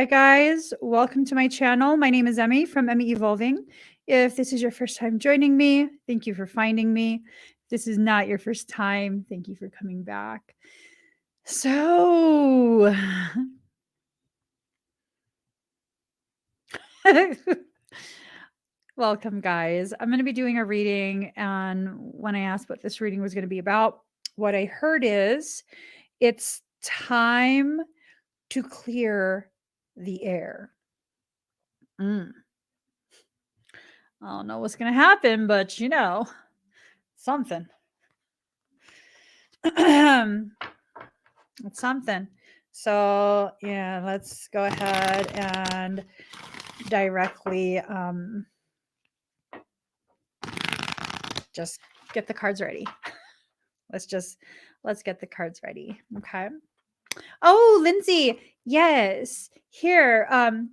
Hi guys, welcome to my channel. My name is Emmy from Emmy Evolving. If this is your first time joining me, thank you for finding me. If this is not your first time, thank you for coming back. So, welcome guys. I'm going to be doing a reading, and when I asked what this reading was going to be about, what I heard is it's time to clear the air. I don't know what's going to happen, but something. It's something. So, yeah, let's go ahead and directly just get the cards ready. Let's get the cards ready. Okay. Oh, Lindsay. Yes. Here.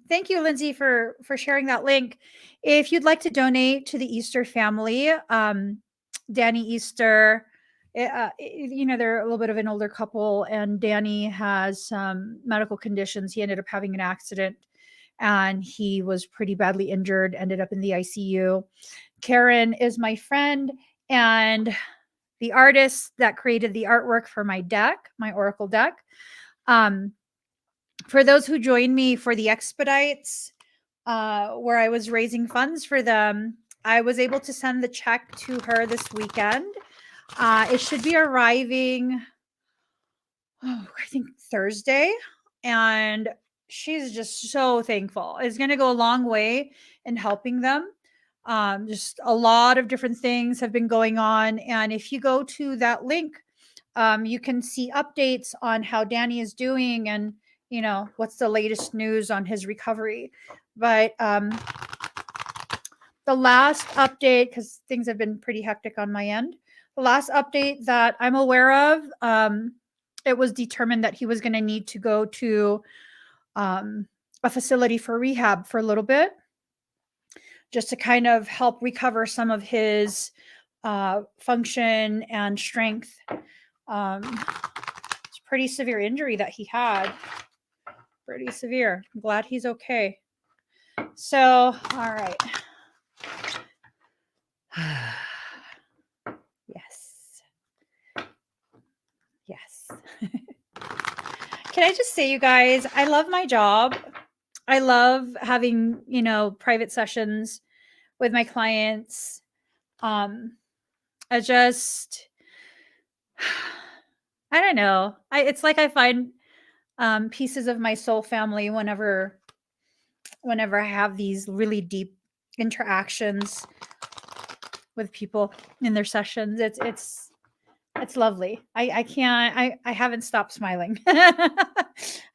Thank you, Lindsay, for sharing that link. If you'd like to donate to the Easter family, Danny Easter, they're a little bit of an older couple, and Danny has some medical conditions. He ended up having an accident and he was pretty badly injured, ended up in the ICU. Karen is my friend and the artist that created the artwork for my deck, my Oracle deck. For those who joined me for the expedites, where I was raising funds for them, I was able to send the check to her this weekend. It should be arriving, I think Thursday, and she's just so thankful. It's going to go a long way in helping them. Just a lot of different things have been going on, and if you go to that link, you can see updates on how Danny is doing and what's the latest news on his recovery. But the last update, because things have been pretty hectic on my end, the last update that I'm aware of, it was determined that he was going to need to go to a facility for rehab for a little bit, just to kind of help recover some of his function and strength. It's pretty severe injury that he had. Pretty severe. I'm glad he's okay. So, all right. Yes. Yes. Can I just say, you guys, I love my job. I love having, private sessions with my clients. I don't know. It's like I find pieces of my soul family whenever I have these really deep interactions with people in their sessions. It's lovely. I haven't stopped smiling. I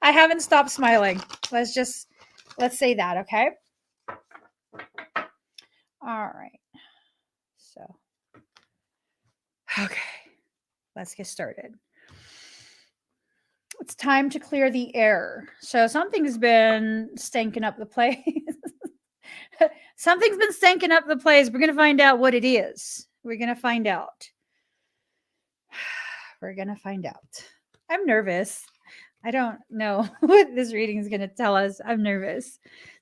haven't stopped smiling. Let's say that, okay? All right. So, okay, let's get started. It's time to clear the air. So something's been stinking up the place. Something's been stinking up the place. We're going to find out what it is. We're going to find out. We're going to find out. I'm nervous. I don't know what this reading is going to tell us. I'm nervous.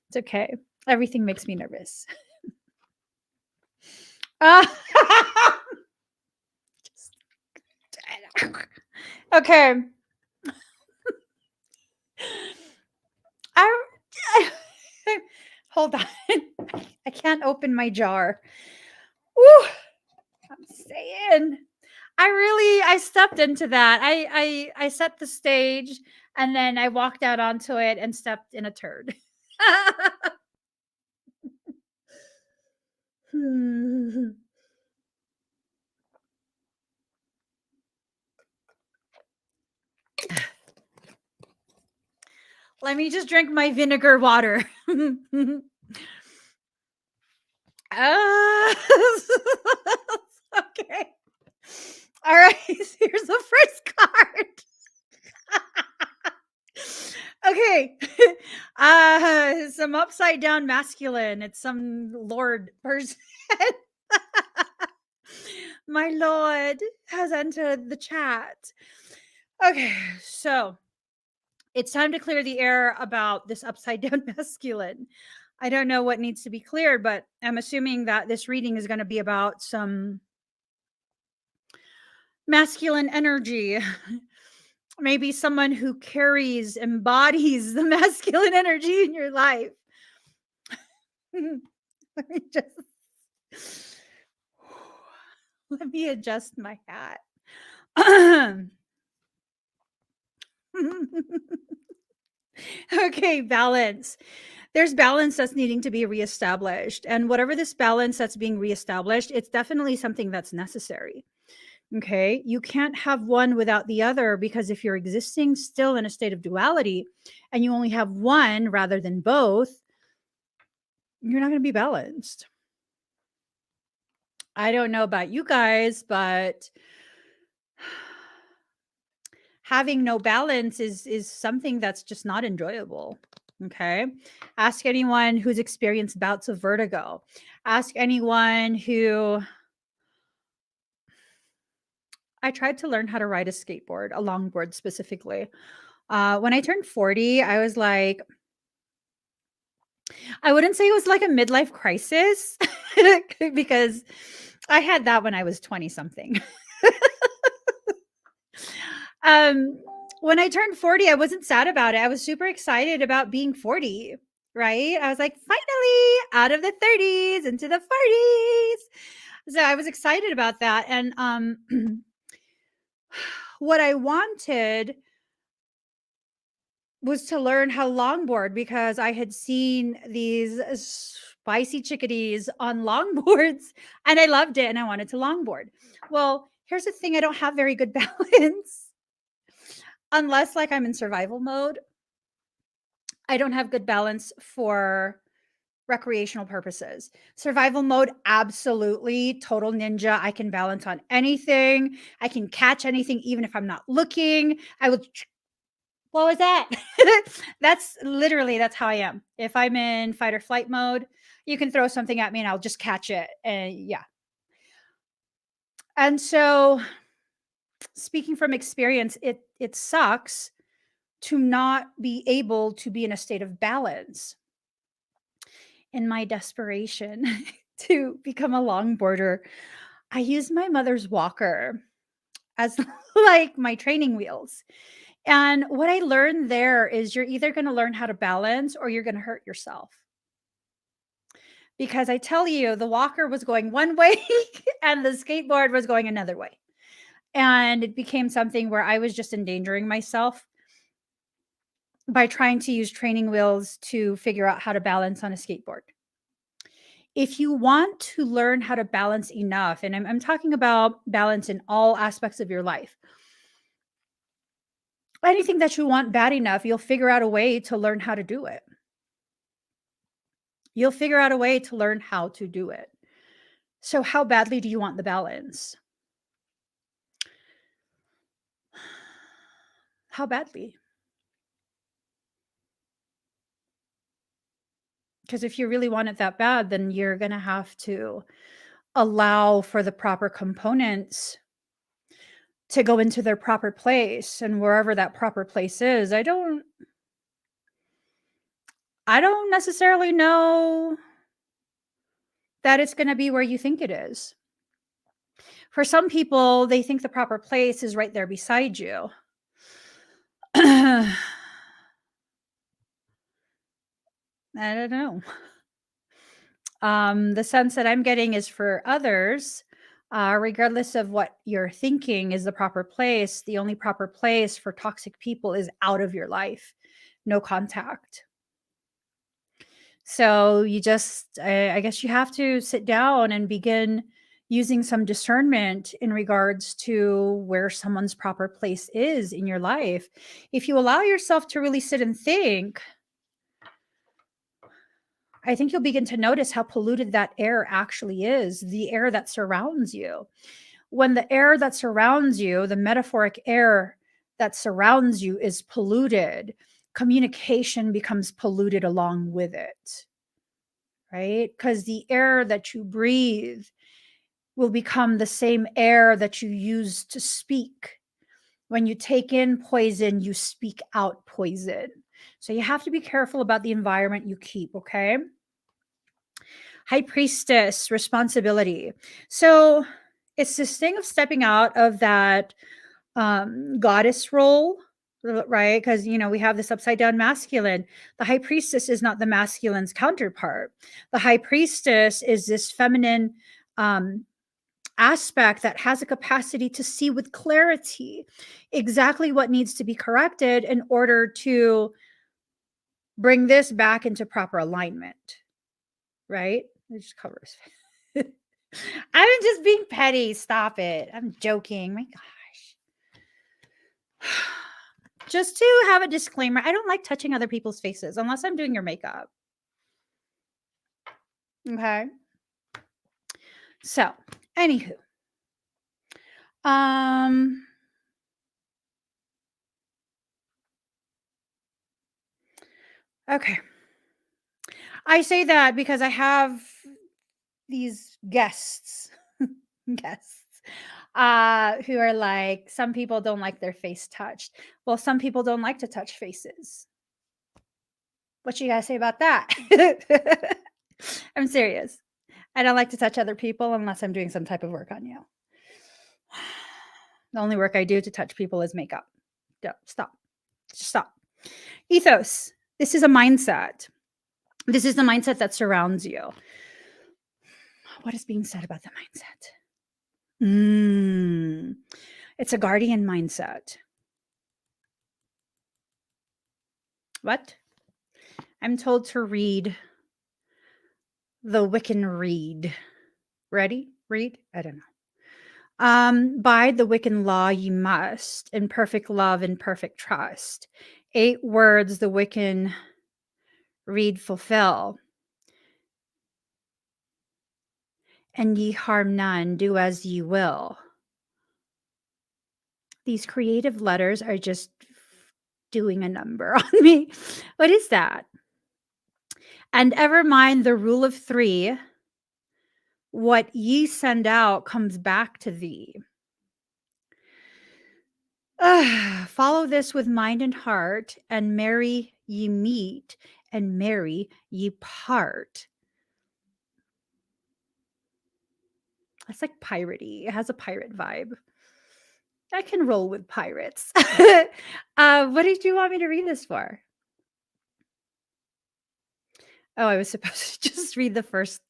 It's okay. Everything makes me nervous. Okay. Hold on. I can't open my jar. Woo, I'm saying. I stepped into that. I set the stage and then I walked out onto it and stepped in a turd. Let me just drink my vinegar water. Okay. All right. Here's the first card. Okay. Some upside down masculine. It's some lord person. My lord has entered the chat. Okay, so It's time to clear the air about this upside down masculine. I don't know what needs to be cleared, but I'm assuming that this reading is going to be about some masculine energy. Maybe someone who embodies the masculine energy in your life. Let me just let me adjust my hat. Okay, balance. There's balance that's needing to be reestablished. And whatever this balance that's being reestablished, it's definitely something that's necessary. Okay. You can't have one without the other, because if you're existing still in a state of duality and you only have one rather than both, you're not going to be balanced. I don't know about you guys, but having no balance is something that's just not enjoyable. Okay. Ask anyone who's experienced bouts of vertigo. Ask anyone who. I tried to learn how to ride a skateboard, a longboard specifically. When I turned 40, I was like, I wouldn't say it was like a midlife crisis because I had that when I was 20 something. When I turned 40, I wasn't sad about it. I was super excited about being 40, right? I was like, finally out of the 30s into the 40s. So I was excited about that. And what I wanted was to learn how to longboard, because I had seen these spicy chickadees on longboards and I loved it and I wanted to longboard. Well, here's the thing, I don't have very good balance. Unless like I'm in survival mode, I don't have good balance for recreational purposes. Survival mode, absolutely. Total ninja. I can balance on anything. I can catch anything even if I'm not looking. What was that? That's how I am. If I'm in fight or flight mode, you can throw something at me and I'll just catch it. And yeah. And so, speaking from experience, it sucks to not be able to be in a state of balance. In my desperation to become a longboarder, I used my mother's walker as like my training wheels. And what I learned there is you're either going to learn how to balance or you're going to hurt yourself. Because I tell you, the walker was going one way and the skateboard was going another way. And it became something where I was just endangering myself by trying to use training wheels to figure out how to balance on a skateboard. If you want to learn how to balance enough, and I'm talking about balance in all aspects of your life, anything that you want bad enough, you'll figure out a way to learn how to do it. You'll figure out a way to learn how to do it. So, how badly do you want the balance? How badly? Because if you really want it that bad, then you're going to have to allow for the proper components to go into their proper place, and wherever that proper place is. I don't necessarily know that it's going to be where you think it is. For some people, they think the proper place is right there beside you. I don't know. The sense that I'm getting is for others, regardless of what you're thinking is the proper place, the only proper place for toxic people is out of your life, no contact. So you just, I guess you have to sit down and begin using some discernment in regards to where someone's proper place is in your life. If you allow yourself to really sit and think, I think you'll begin to notice how polluted that air actually is, the air that surrounds you. When the air that surrounds you, the metaphoric air that surrounds you is polluted, communication becomes polluted along with it, right? Because the air that you breathe will become the same air that you use to speak. When you take in poison, you speak out poison. So you have to be careful about the environment you keep, okay? High Priestess, responsibility. So it's this thing of stepping out of that goddess role, right? Because, we have this upside down masculine. The High Priestess is not the masculine's counterpart. The High Priestess is this feminine aspect that has a capacity to see with clarity exactly what needs to be corrected in order to bring this back into proper alignment, right? It just covers. I'm just being petty. Stop it. I'm joking. My gosh. Just to have a disclaimer, I don't like touching other people's faces unless I'm doing your makeup. Okay. So, anywho. Okay. I say that because I have these guests who are like, some people don't like their face touched. Well, some people don't like to touch faces. What you guys say about that? I'm serious. I don't like to touch other people unless I'm doing some type of work on you. The only work I do to touch people is makeup. Stop. Just stop. Ethos. This is a mindset. This is the mindset that surrounds you. What is being said about the mindset? It's a guardian mindset. What? I'm told to read the Wiccan read. Ready? Read? I don't know. By the Wiccan law, ye must, in perfect love and perfect trust. 8 words the Wiccan read fulfill. And ye harm none, do as ye will. These creative letters are just doing a number on me. What is that? And ever mind the rule of 3. What ye send out comes back to thee. Follow this with mind and heart, and merry ye meet, and merry ye part. That's like piratey. It has a pirate vibe. I can roll with pirates. What did you want me to read this for? Oh, I was supposed to just read the first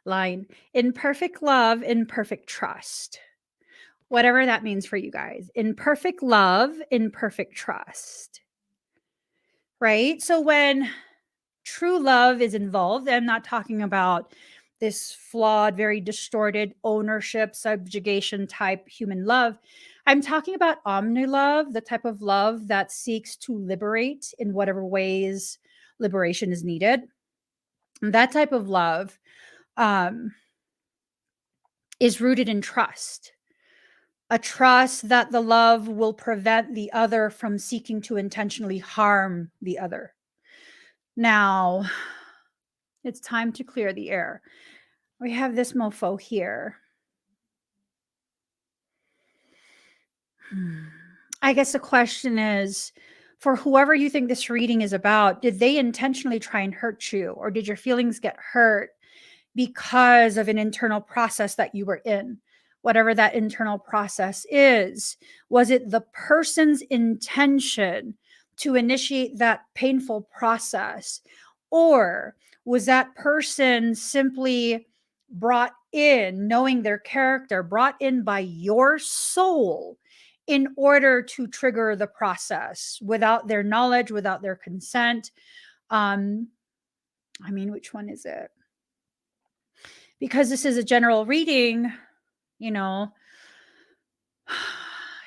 line. In perfect love, in perfect trust. Whatever that means for you guys. In perfect love, in perfect trust. Right? So when true love is involved, I'm not talking about this flawed, very distorted ownership, subjugation type human love. I'm talking about omni love, the type of love that seeks to liberate in whatever ways liberation is needed. That type of love is rooted in trust. A trust that the love will prevent the other from seeking to intentionally harm the other. Now, it's time to clear the air. We have this mofo here. I guess the question is, for whoever you think this reading is about, did they intentionally try and hurt you, or did your feelings get hurt because of an internal process that you were in? Whatever that internal process is, was it the person's intention to initiate that painful process, or was that person simply brought in, knowing their character, brought in by your soul in order to trigger the process without their knowledge, without their consent? Which one is it? Because this is a general reading, you're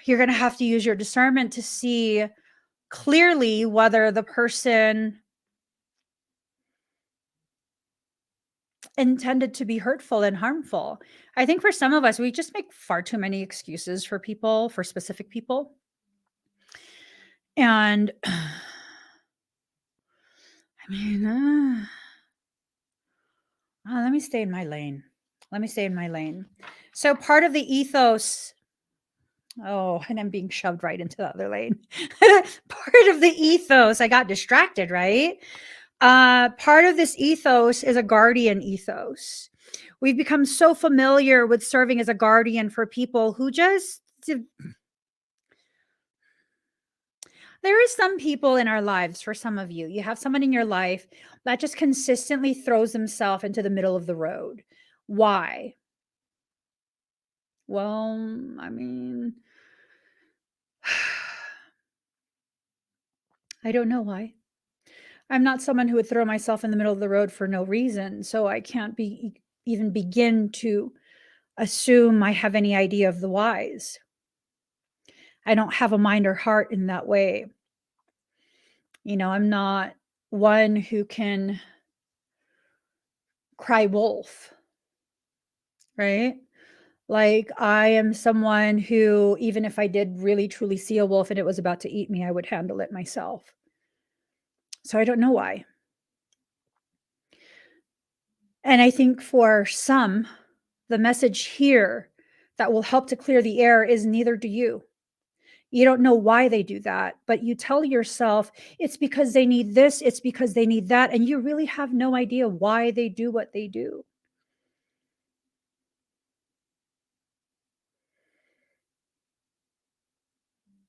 going to have to use your discernment to see clearly whether the person intended to be hurtful and harmful. I think for some of us, we just make far too many excuses for people, for specific people. And let me stay in my lane. So part of the ethos Oh, and I'm being shoved right into the other lane. Part of the ethos, I got distracted, right? Part of this ethos is a guardian ethos. We've become so familiar with serving as a guardian for people who just. There is some people in our lives, for some of you, you have someone in your life that just consistently throws themselves into the middle of the road. Why? Well, I mean, I don't know why. I'm not someone who would throw myself in the middle of the road for no reason, so I can't even begin to assume I have any idea of the whys. I don't have a mind or heart in that way. I'm not one who can cry wolf, right? Like, I am someone who, even if I did really truly see a wolf and it was about to eat me, I would handle it myself. So I don't know why. And I think for some, the message here that will help to clear the air is neither do you. You don't know why they do that, but you tell yourself it's because they need this, it's because they need that, and you really have no idea why they do what they do.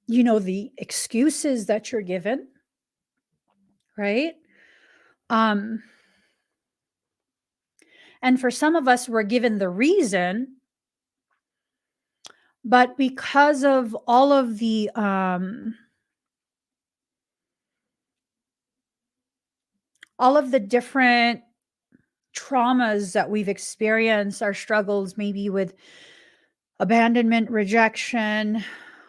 The excuses that you're given, right? Um, and for some of us, we're given the reason, but because of all of the different traumas that we've experienced, our struggles maybe with abandonment, rejection,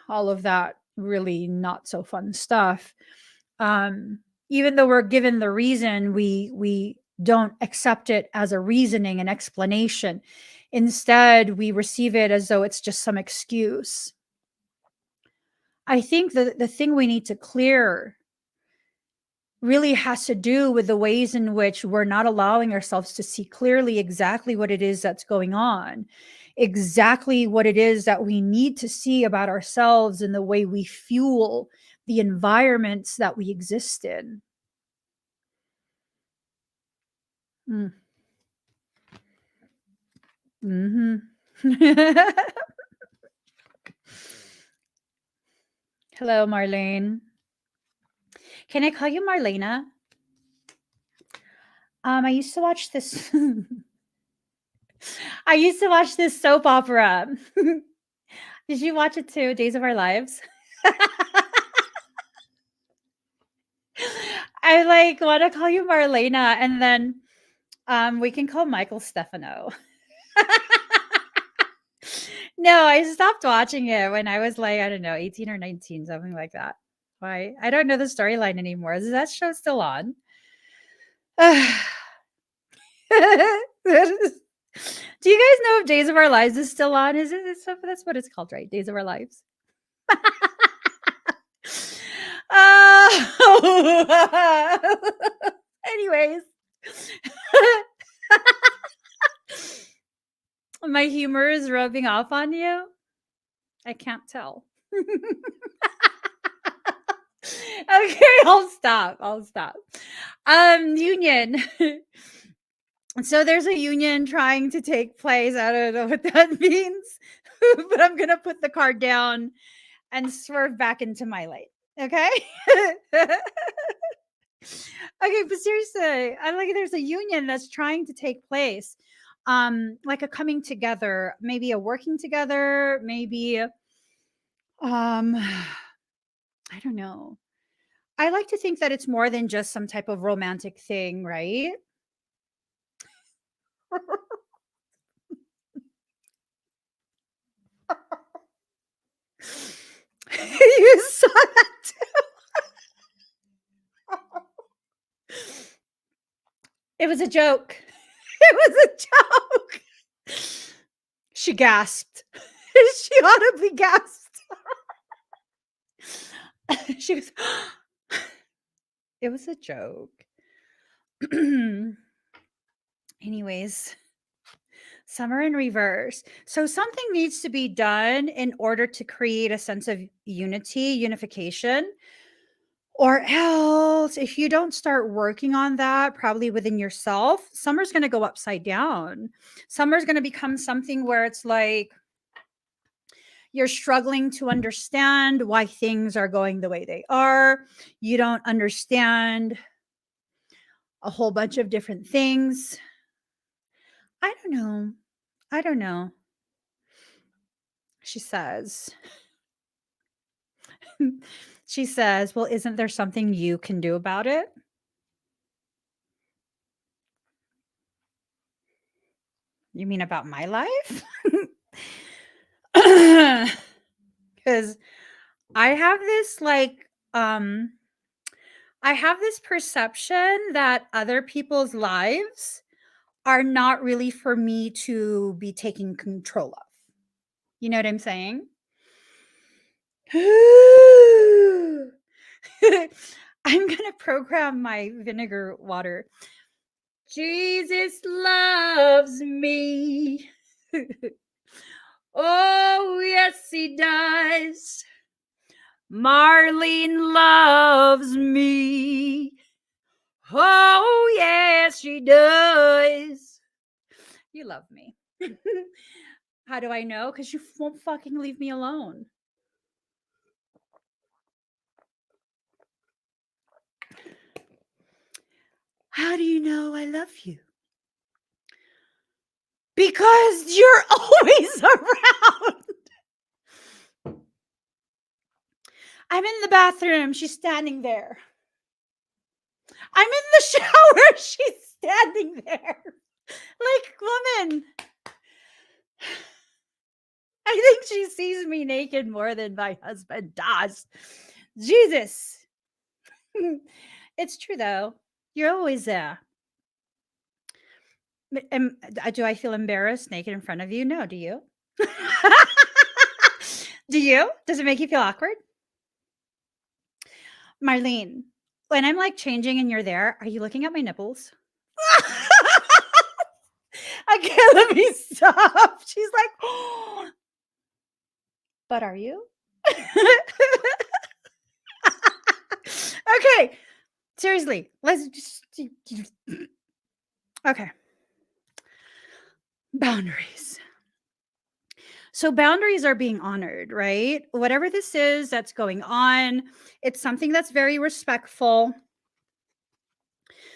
all of that really not so fun stuff. Even though we're given the reason, we don't accept it as a reasoning, an explanation. Instead, we receive it as though it's just some excuse. I think the thing we need to clear really has to do with the ways in which we're not allowing ourselves to see clearly exactly what it is that's going on, exactly what it is that we need to see about ourselves and the way we fuel the environments that we exist in. Mm. Hmm. Hello, Marlene. Can I call you Marlena? I used to watch this. I used to watch this soap opera. Did you watch it too? Days of Our Lives. I want to call you Marlena, and then we can call Michael Stefano. No, I stopped watching it when I was I don't know, 18 or 19, something like that. Why? I don't know the storyline anymore. Is that show still on? Do you guys know if Days of Our Lives is still on? Is it? That's what it's called, right? Days of Our Lives. Anyways, my humor is rubbing off on you. I can't tell. Okay, I'll stop. Union. So there's a union trying to take place. I don't know what that means, but I'm gonna put the card down and swerve back into my lane. Okay. Okay, but seriously, I there's a union that's trying to take place. Like a coming together, maybe a working together, maybe I don't know. I like to think that it's more than just some type of romantic thing, right? You saw that too. It was a joke. It was a joke. She gasped. She audibly gasped. She was. It was a joke. Anyways, Summer in reverse. So something needs to be done in order to create a sense of unification. Or else, if you don't start working on that, probably within yourself, summer's going to go upside down. Summer's going to become something where it's like you're struggling to understand why things are going the way they are. You don't understand a whole bunch of different things. I don't know. I don't know. She says, she says, well, isn't there something you can do about it? You mean about my life? Because I have this I have this perception that other people's lives are not really for me to be taking control of. You know what I'm saying? I'm going to program my vinegar water. Jesus loves me. Oh, yes, he does. Marlene loves me. Oh, yes, she does. You love me. How do I know? Because you won't fucking leave me alone. How do you know I love you? Because you're always around. I'm in the bathroom. She's standing there. I'm in the shower. She's standing there. Like, woman. I think she sees me naked more than my husband does. Jesus. It's true, though. You're always there. Do I feel embarrassed naked in front of you? No. Do you? Do you? Does it make you feel awkward? Marlene, when I'm like changing and you're there, are you looking at my nipples? I can't let me stop. She's like, oh. But are you? Okay. Seriously, let's just. Okay. Boundaries. So boundaries are being honored, right? Whatever this is that's going on, it's something that's very respectful.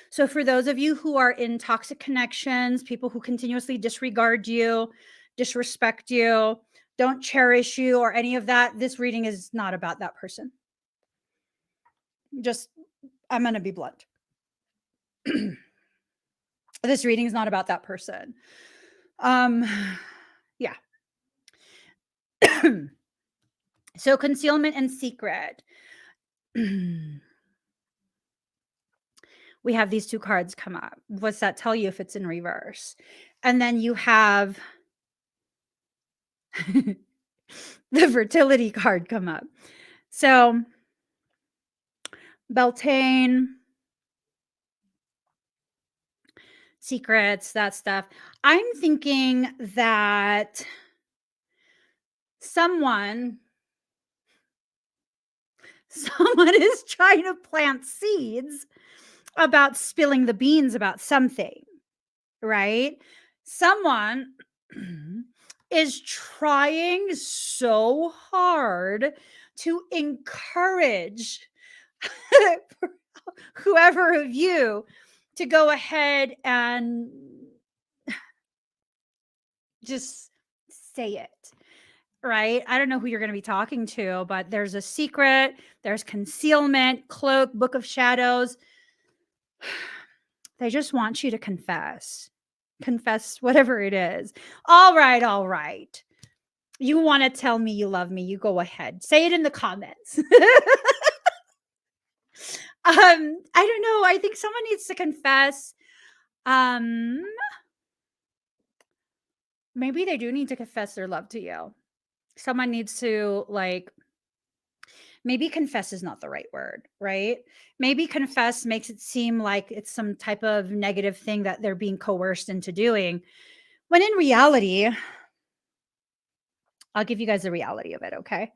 So for those of you who are in toxic connections, people who continuously disregard you, disrespect you, don't cherish you or any of that, this reading is not about that person. Just, I'm going to be blunt. This reading is not about that person. Yeah. So concealment and secret. We have these two cards come up. What's that tell you if it's in reverse? And then you have the fertility card come up. So Beltane, secrets, that stuff. I'm thinking that someone is trying to plant seeds about spilling the beans about something, right? Someone is trying so hard to encourage whoever of you to go ahead and just say it, right? I don't know who you're going to be talking to, but there's a secret, there's concealment, cloak, book of shadows. They just want you to confess whatever it is. All right. You want to tell me you love me, you go ahead. Say it in the comments. I don't know. I think someone needs to confess. Maybe they do need to confess their love to you. Someone needs to maybe confess is not the right word, right? Maybe confess makes it seem like it's some type of negative thing that they're being coerced into doing, When in reality, I'll give you guys the reality of it, okay?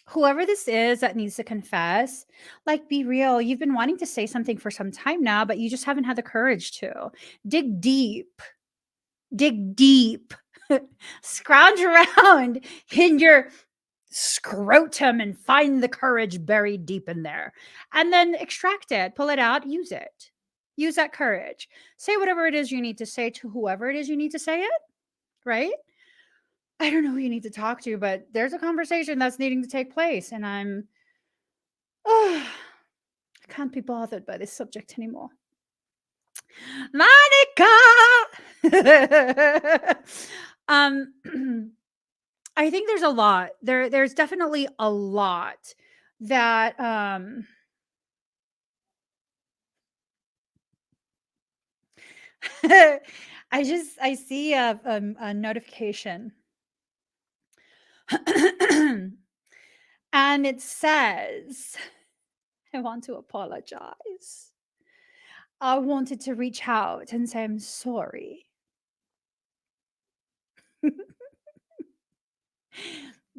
Whoever this is that needs to confess, like, be real. You've been wanting to say something for some time now, but you just haven't had the courage to. Dig deep. Dig deep. Scrounge around in your scrotum and find the courage buried deep in there. And then extract it, pull it out, use it. Use that courage. Say whatever it is you need to say to whoever it is you need to say it, right? I don't know who you need to talk to, but there's a conversation that's needing to take place. And I can't be bothered by this subject anymore. Monica! um, I think there's a lot. There's definitely a lot that I see a notification. And it says, I want to apologize. I wanted to reach out and say I'm sorry.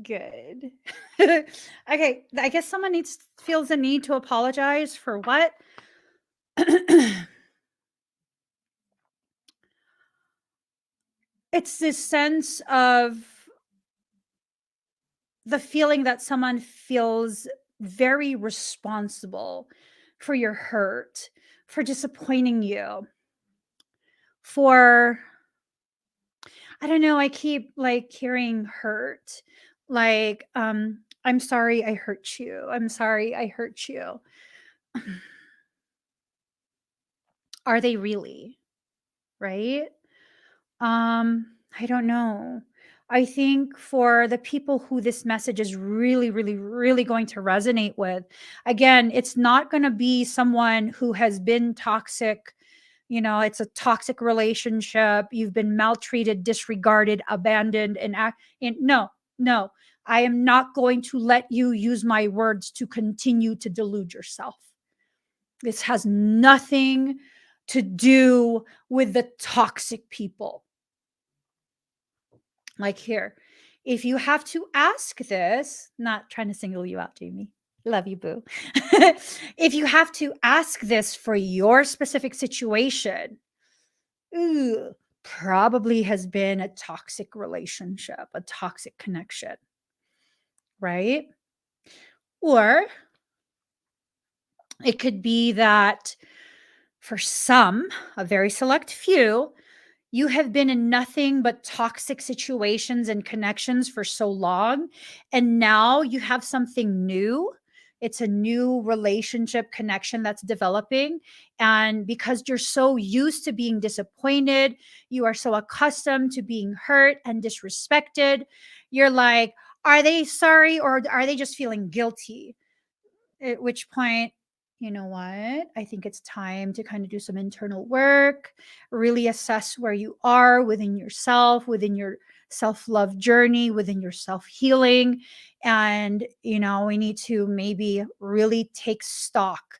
Good. Okay, I guess someone feels the need to apologize for what? It's this sense of the feeling that someone feels very responsible for your hurt, for disappointing you, for, I don't know, I keep like hearing hurt. Like, I'm sorry I hurt you. I'm sorry I hurt you. Are they really? Right? I don't know. I think for the people who this message is really, really, really going to resonate with, again, it's not going to be someone who has been toxic. You know, it's a toxic relationship. You've been maltreated, disregarded, abandoned, and no, no. I am not going to let you use my words to continue to delude yourself. This has nothing to do with the toxic people. Like here, if you have to ask this, not trying to single you out, Jamie. Love you, boo. If you have to ask this for your specific situation, probably has been a toxic relationship, a toxic connection, right? Or it could be that for some, a very select few, you have been in nothing but toxic situations and connections for so long. And now you have something new. It's a new relationship connection that's developing. And because you're so used to being disappointed, you are so accustomed to being hurt and disrespected. You're like, are they sorry or are they just feeling guilty? At which point, you know what? I think it's time to kind of do some internal work, really assess where you are within yourself, within your self love journey, within your self healing. And, you know, we need to maybe really take stock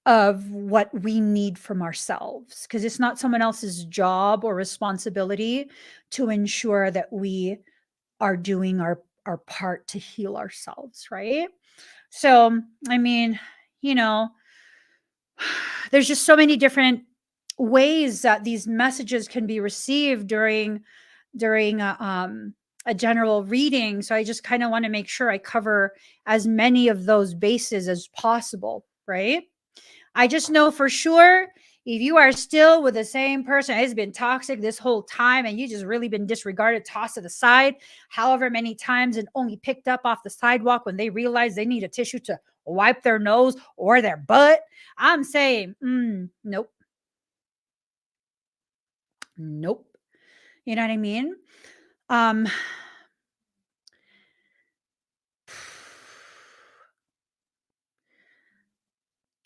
of what we need from ourselves because it's not someone else's job or responsibility to ensure that we are doing our part to heal ourselves, right? So, I mean, you know, there's just so many different ways that these messages can be received during a general reading. So I just kind of want to make sure I cover as many of those bases as possible, right? I just know for sure if you are still with the same person has been toxic this whole time and you just really been disregarded, tossed to the side, however many times, and only picked up off the sidewalk when they realize they need a tissue to wipe their nose or their butt, I'm saying, nope, nope. You know what I mean? Um,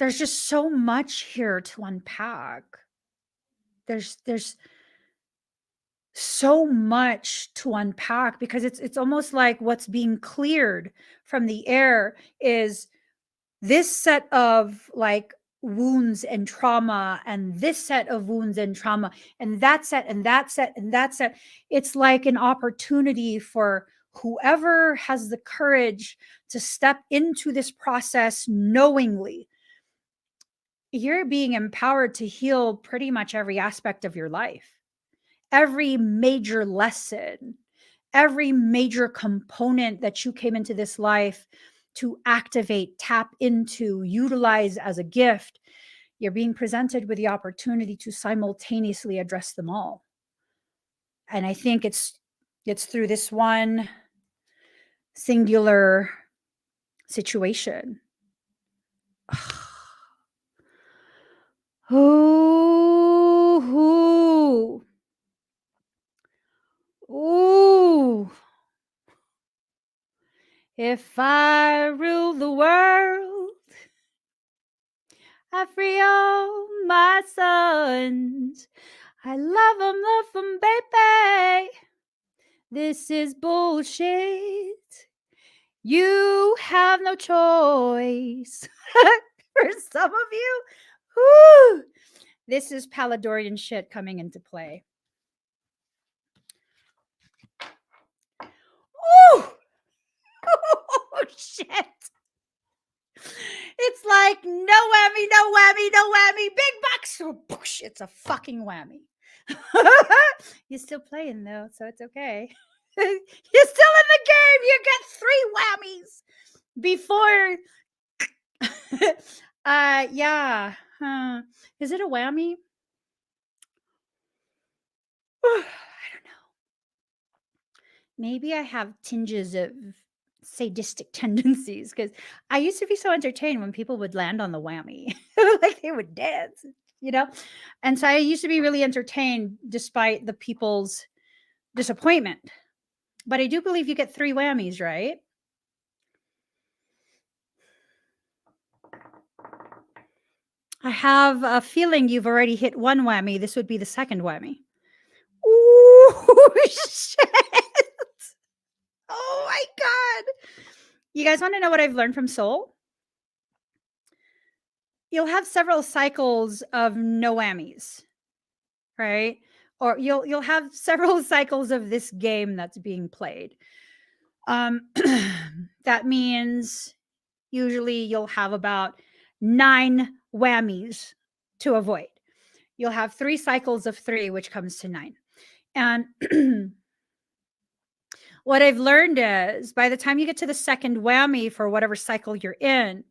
there's just so much here to unpack. There's so much to unpack because it's almost like what's being cleared from the air is this set of like wounds and trauma, and this set of wounds and trauma, and that set, and that set, and that set. It's like an opportunity for whoever has the courage to step into this process knowingly. You're being empowered to heal pretty much every aspect of your life, every major lesson, every major component that you came into this life to activate, tap into, utilize as a gift. You're being presented with the opportunity to simultaneously address them all. And I think it's through this one singular situation. Ooh. Ooh. If I rule the world, I free all my sons. I love them, baby. This is bullshit. You have no choice. For some of you, whoo, this is Paladorian shit coming into play. Ooh! Oh, shit. It's like no whammy, no whammy, no whammy, big bucks. Oh, it's a fucking whammy. You're still playing though, so it's okay. You're still in the game. You get 3 whammies before. Yeah. Is it a whammy? I don't know. Maybe I have tinges of sadistic tendencies, because I used to be so entertained when people would land on the whammy. Like they would dance, you know? And so I used to be really entertained despite the people's disappointment. But I do believe you get 3 whammies, right? I have a feeling you've already hit 1 whammy. This would be the 2nd whammy. Ooh, shit. Oh my God. You guys want to know what I've learned from Soul? You'll have several cycles of no whammies, right? Or you'll have several cycles of this game that's being played. That means usually you'll have about 9 whammies to avoid. You'll have 3 cycles of 3, which comes to 9. And what I've learned is by the time you get to the 2nd whammy for whatever cycle you're in,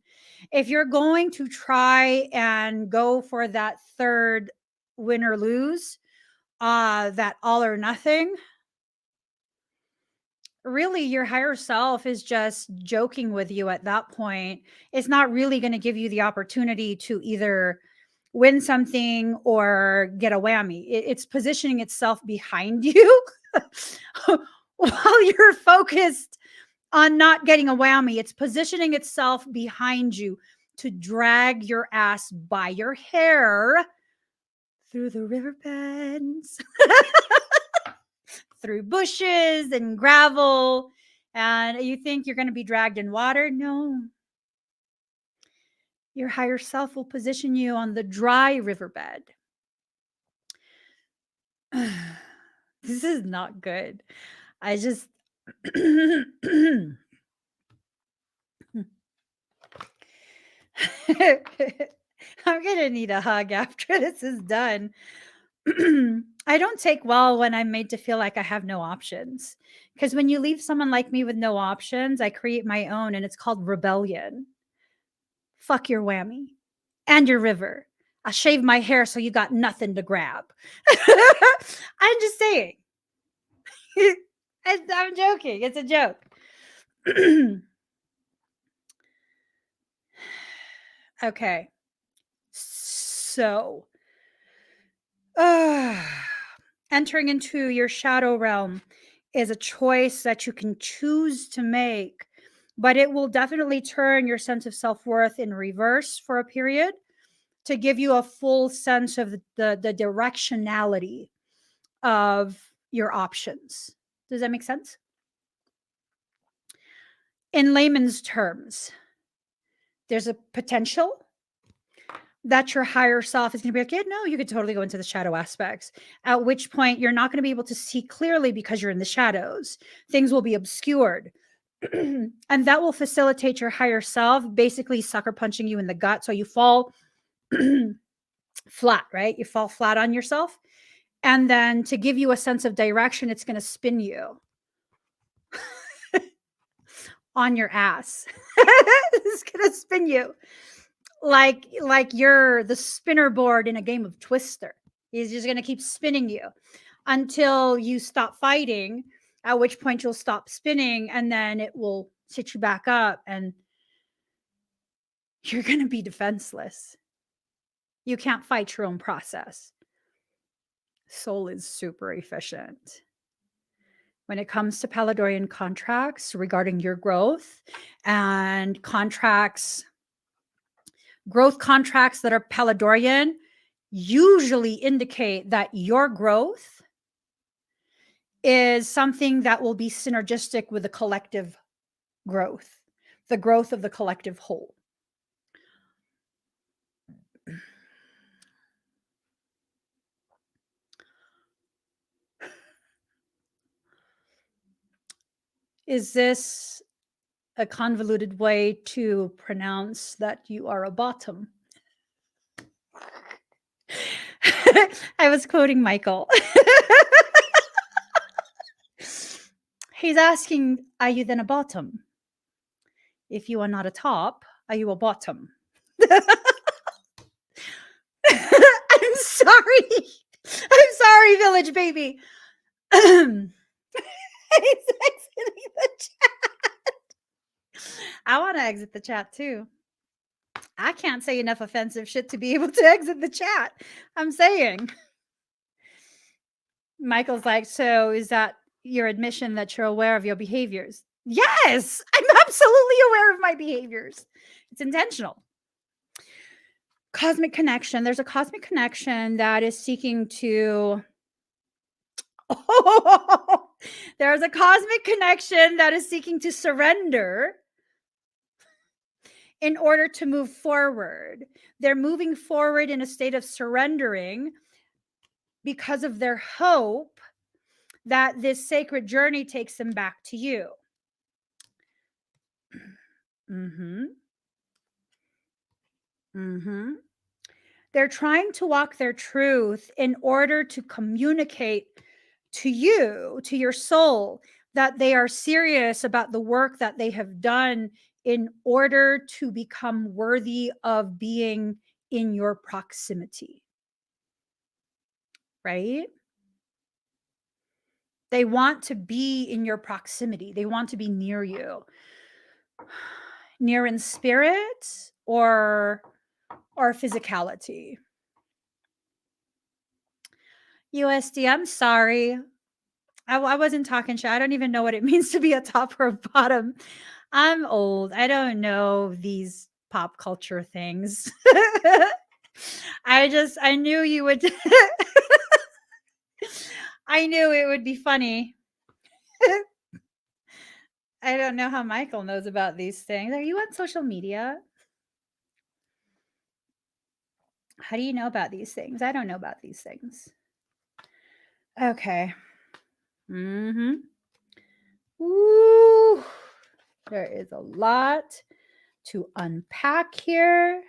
if you're going to try and go for that 3rd win or lose, that all or nothing, really your higher self is just joking with you at that point. It's not really going to give you the opportunity to either win something or get a whammy. It's positioning itself behind you while you're focused on not getting a whammy. It's positioning itself behind you to drag your ass by your hair through the riverbeds, through bushes and gravel. And you think you're going to be dragged in water? No. Your higher self will position you on the dry riverbed. This is not good. I just. I'm going to need a hug after this is done. I don't take well when I'm made to feel like I have no options. Because when you leave someone like me with no options, I create my own, and it's called rebellion. Fuck your whammy and your river. I'll shave my hair so you got nothing to grab. I'm just saying. I'm joking. It's a joke. Okay. So, entering into your shadow realm is a choice that you can choose to make, but it will definitely turn your sense of self-worth in reverse for a period to give you a full sense of the directionality of your options. Does that make sense? In layman's terms, there's a potential that your higher self is going to be like, yeah, no, you could totally go into the shadow aspects, at which point you're not going to be able to see clearly because you're in the shadows. Things will be obscured. And that will facilitate your higher self basically sucker punching you in the gut. So you fall flat, right? You fall flat on yourself. And then to give you a sense of direction, it's going to spin you on your ass. It's going to spin you like you're the spinner board in a game of Twister. He's just going to keep spinning you until you stop fighting, at which point you'll stop spinning, and then it will sit you back up and you're going to be defenseless. You can't fight your own process. Soul is super efficient. When it comes to Palladorian contracts regarding your growth and growth contracts that are Palladorian usually indicate that your growth is something that will be synergistic with the collective growth, the growth of the collective whole. Is this a convoluted way to pronounce that you are a bottom? I was quoting Michael. He's asking, are you then a bottom? If you are not a top, are you a bottom? I'm sorry. I'm sorry, village baby. He's exiting the chat. I want to exit the chat too. I can't say enough offensive shit to be able to exit the chat. I'm saying. Michael's like, so is that your admission that you're aware of your behaviors? Yes, I'm absolutely aware of my behaviors. It's intentional. Cosmic connection. There's a cosmic connection that is seeking to. Oh, there's a cosmic connection that is seeking to surrender in order to move forward. They're moving forward in a state of surrendering because of their hope that this sacred journey takes them back to you. They're trying to walk their truth in order to communicate to you, to your soul, that they are serious about the work that they have done in order to become worthy of being in your proximity. Right? They want to be in your proximity. They want to be near you. Near in spirit or physicality. USD, I'm sorry. I wasn't talking shit. I don't even know what it means to be a top or a bottom. I'm old. I don't know these pop culture things. I knew you would. I knew it would be funny. I don't know how Michael knows about these things. Are you on social media? How do you know about these things? I don't know about these things. Okay. Ooh, there is a lot to unpack here.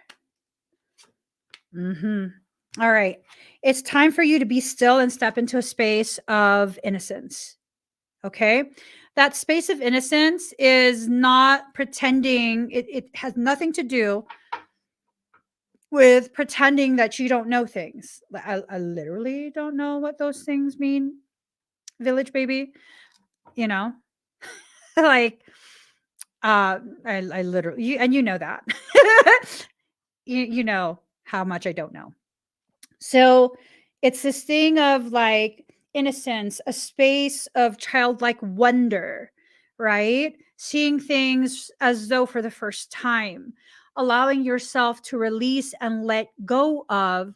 All right. It's time for you to be still and step into a space of innocence. Okay. That space of innocence is not pretending, it has nothing to do with pretending that you don't know things. I literally don't know what those things mean, village baby. You know, like, I literally, and you know that. you know how much I don't know. So it's this thing of like innocence, a space of childlike wonder, right? Seeing things as though for the first time, allowing yourself to release and let go of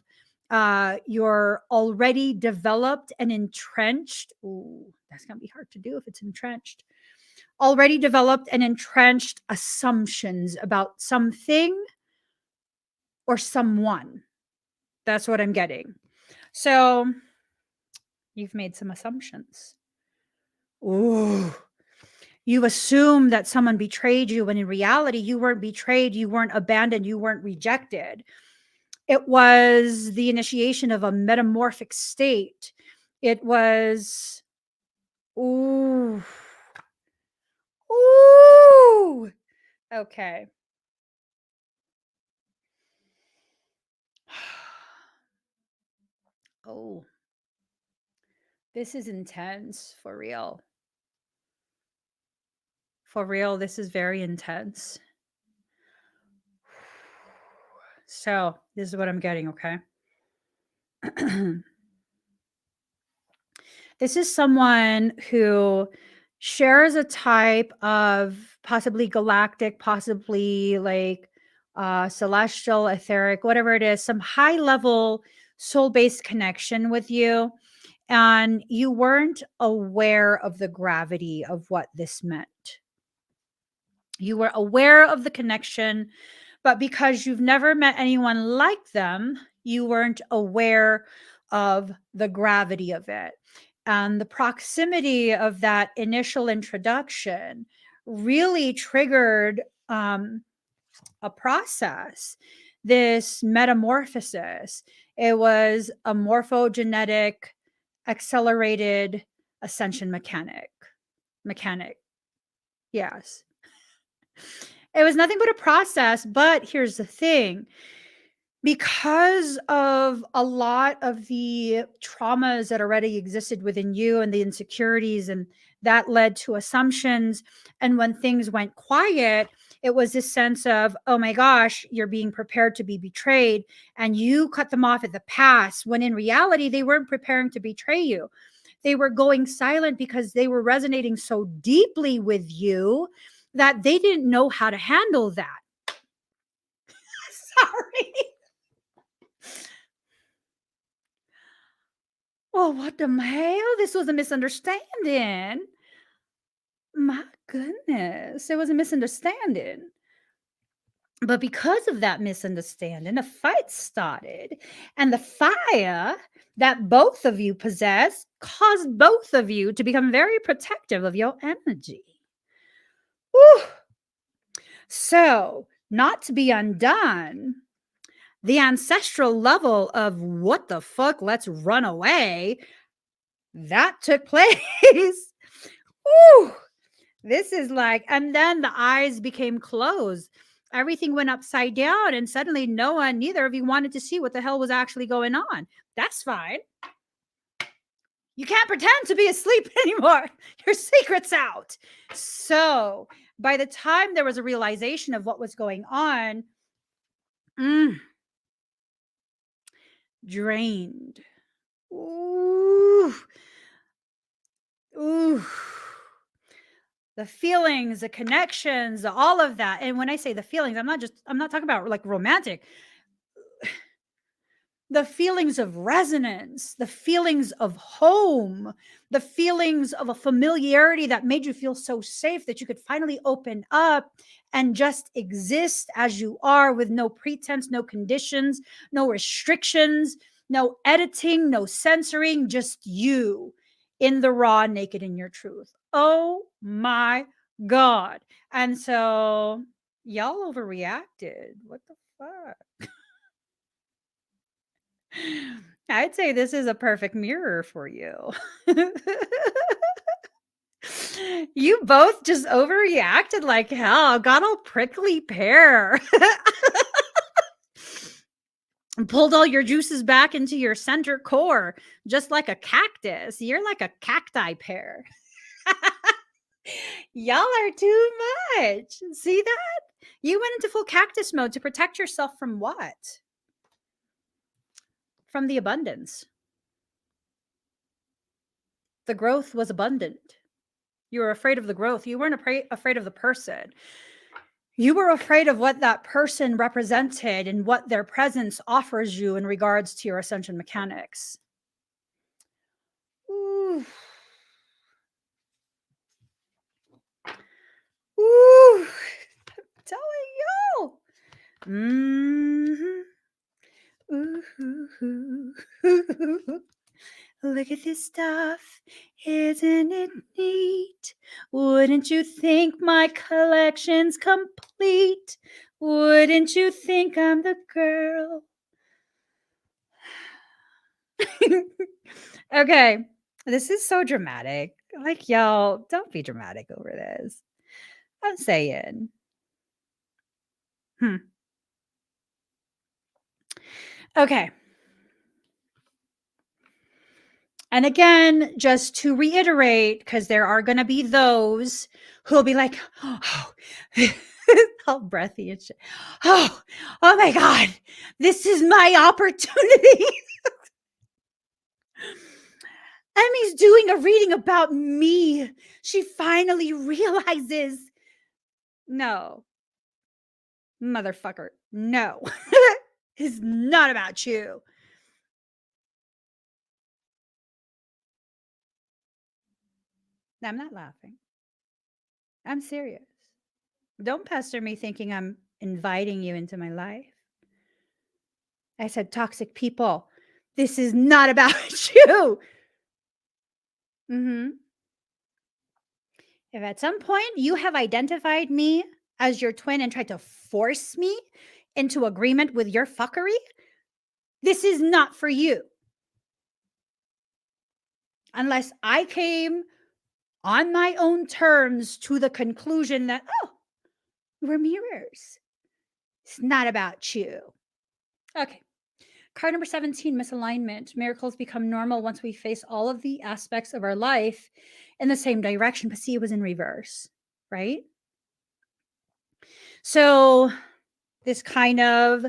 your already developed and entrenched. Ooh, that's going to be hard to do if it's entrenched. Already developed and entrenched assumptions about something or someone. That's what I'm getting. So you've made some assumptions. Ooh. You assume that someone betrayed you when in reality you weren't betrayed, you weren't abandoned, you weren't rejected. It was the initiation of a metamorphic state. It was, ooh, ooh. Okay. Oh, this is intense for real. For real, this is very intense. So, this is what I'm getting, okay? This is someone who shares a type of possibly galactic, possibly like celestial, etheric, whatever it is, some high level soul based connection with you. And you weren't aware of the gravity of what this meant. You were aware of the connection, but because you've never met anyone like them, you weren't aware of the gravity of it. And the proximity of that initial introduction really triggered a process, this metamorphosis. It was a morphogenetic, accelerated ascension mechanic. Yes. It was nothing but a process, but here's the thing. Because of a lot of the traumas that already existed within you and the insecurities, and that led to assumptions. And when things went quiet, it was this sense of, oh my gosh, you're being prepared to be betrayed. And you cut them off at the pass, when in reality, they weren't preparing to betray you. They were going silent because they were resonating so deeply with you that they didn't know how to handle that. Sorry. Well, what the hell? This was a misunderstanding. My goodness, it was a misunderstanding. But because of that misunderstanding, a fight started, and the fire that both of you possess caused both of you to become very protective of your energy. Whew. So, not to be undone, the ancestral level of what the fuck, let's run away, that took place. Whew. This is like, and then the eyes became closed. Everything went upside down, and suddenly neither of you wanted to see what the hell was actually going on. That's fine. You can't pretend to be asleep anymore. Your secret's out. So by the time there was a realization of what was going on, drained. Ooh. Ooh. The feelings, the connections, all of that. And when I say the feelings, I'm not talking about like romantic. The feelings of resonance, the feelings of home, the feelings of a familiarity that made you feel so safe that you could finally open up and just exist as you are, with no pretense, no conditions, no restrictions, no editing, no censoring, just you in the raw, naked, in your truth. Oh my God. And so y'all overreacted. What the fuck? I'd say this is a perfect mirror for you. You both just overreacted like hell, got all prickly pear. And pulled all your juices back into your center core, just like a cactus. You're like a cacti pear. Y'all are too much. See that? You went into full cactus mode to protect yourself from what? From the abundance. The growth was abundant. You were afraid of the growth. You weren't afraid of the person. You were afraid of what that person represented and what their presence offers you in regards to your ascension mechanics. Ooh. Ooh. I'm telling you. Look at this stuff. Isn't it neat? Wouldn't you think my collection's complete? Wouldn't you think I'm the girl? Okay. This is so dramatic. Like, y'all, don't be dramatic over this. I'm saying. Okay. And again, just to reiterate, because there are going to be those who'll be like, oh, all breathy and shit. Oh my God, this is my opportunity. Emmy's doing a reading about me. She finally realizes. No, motherfucker, no. It's not about you. I'm not laughing. I'm serious. Don't pester me thinking I'm inviting you into my life. I said, toxic people, this is not about you. If at some point you have identified me as your twin and tried to force me into agreement with your fuckery, this is not for you. Unless I came on my own terms to the conclusion that, oh, we're mirrors. It's not about you. Okay. Card number 17, misalignment. Miracles become normal once we face all of the aspects of our life in the same direction. But see, it was in reverse, right? So this kind of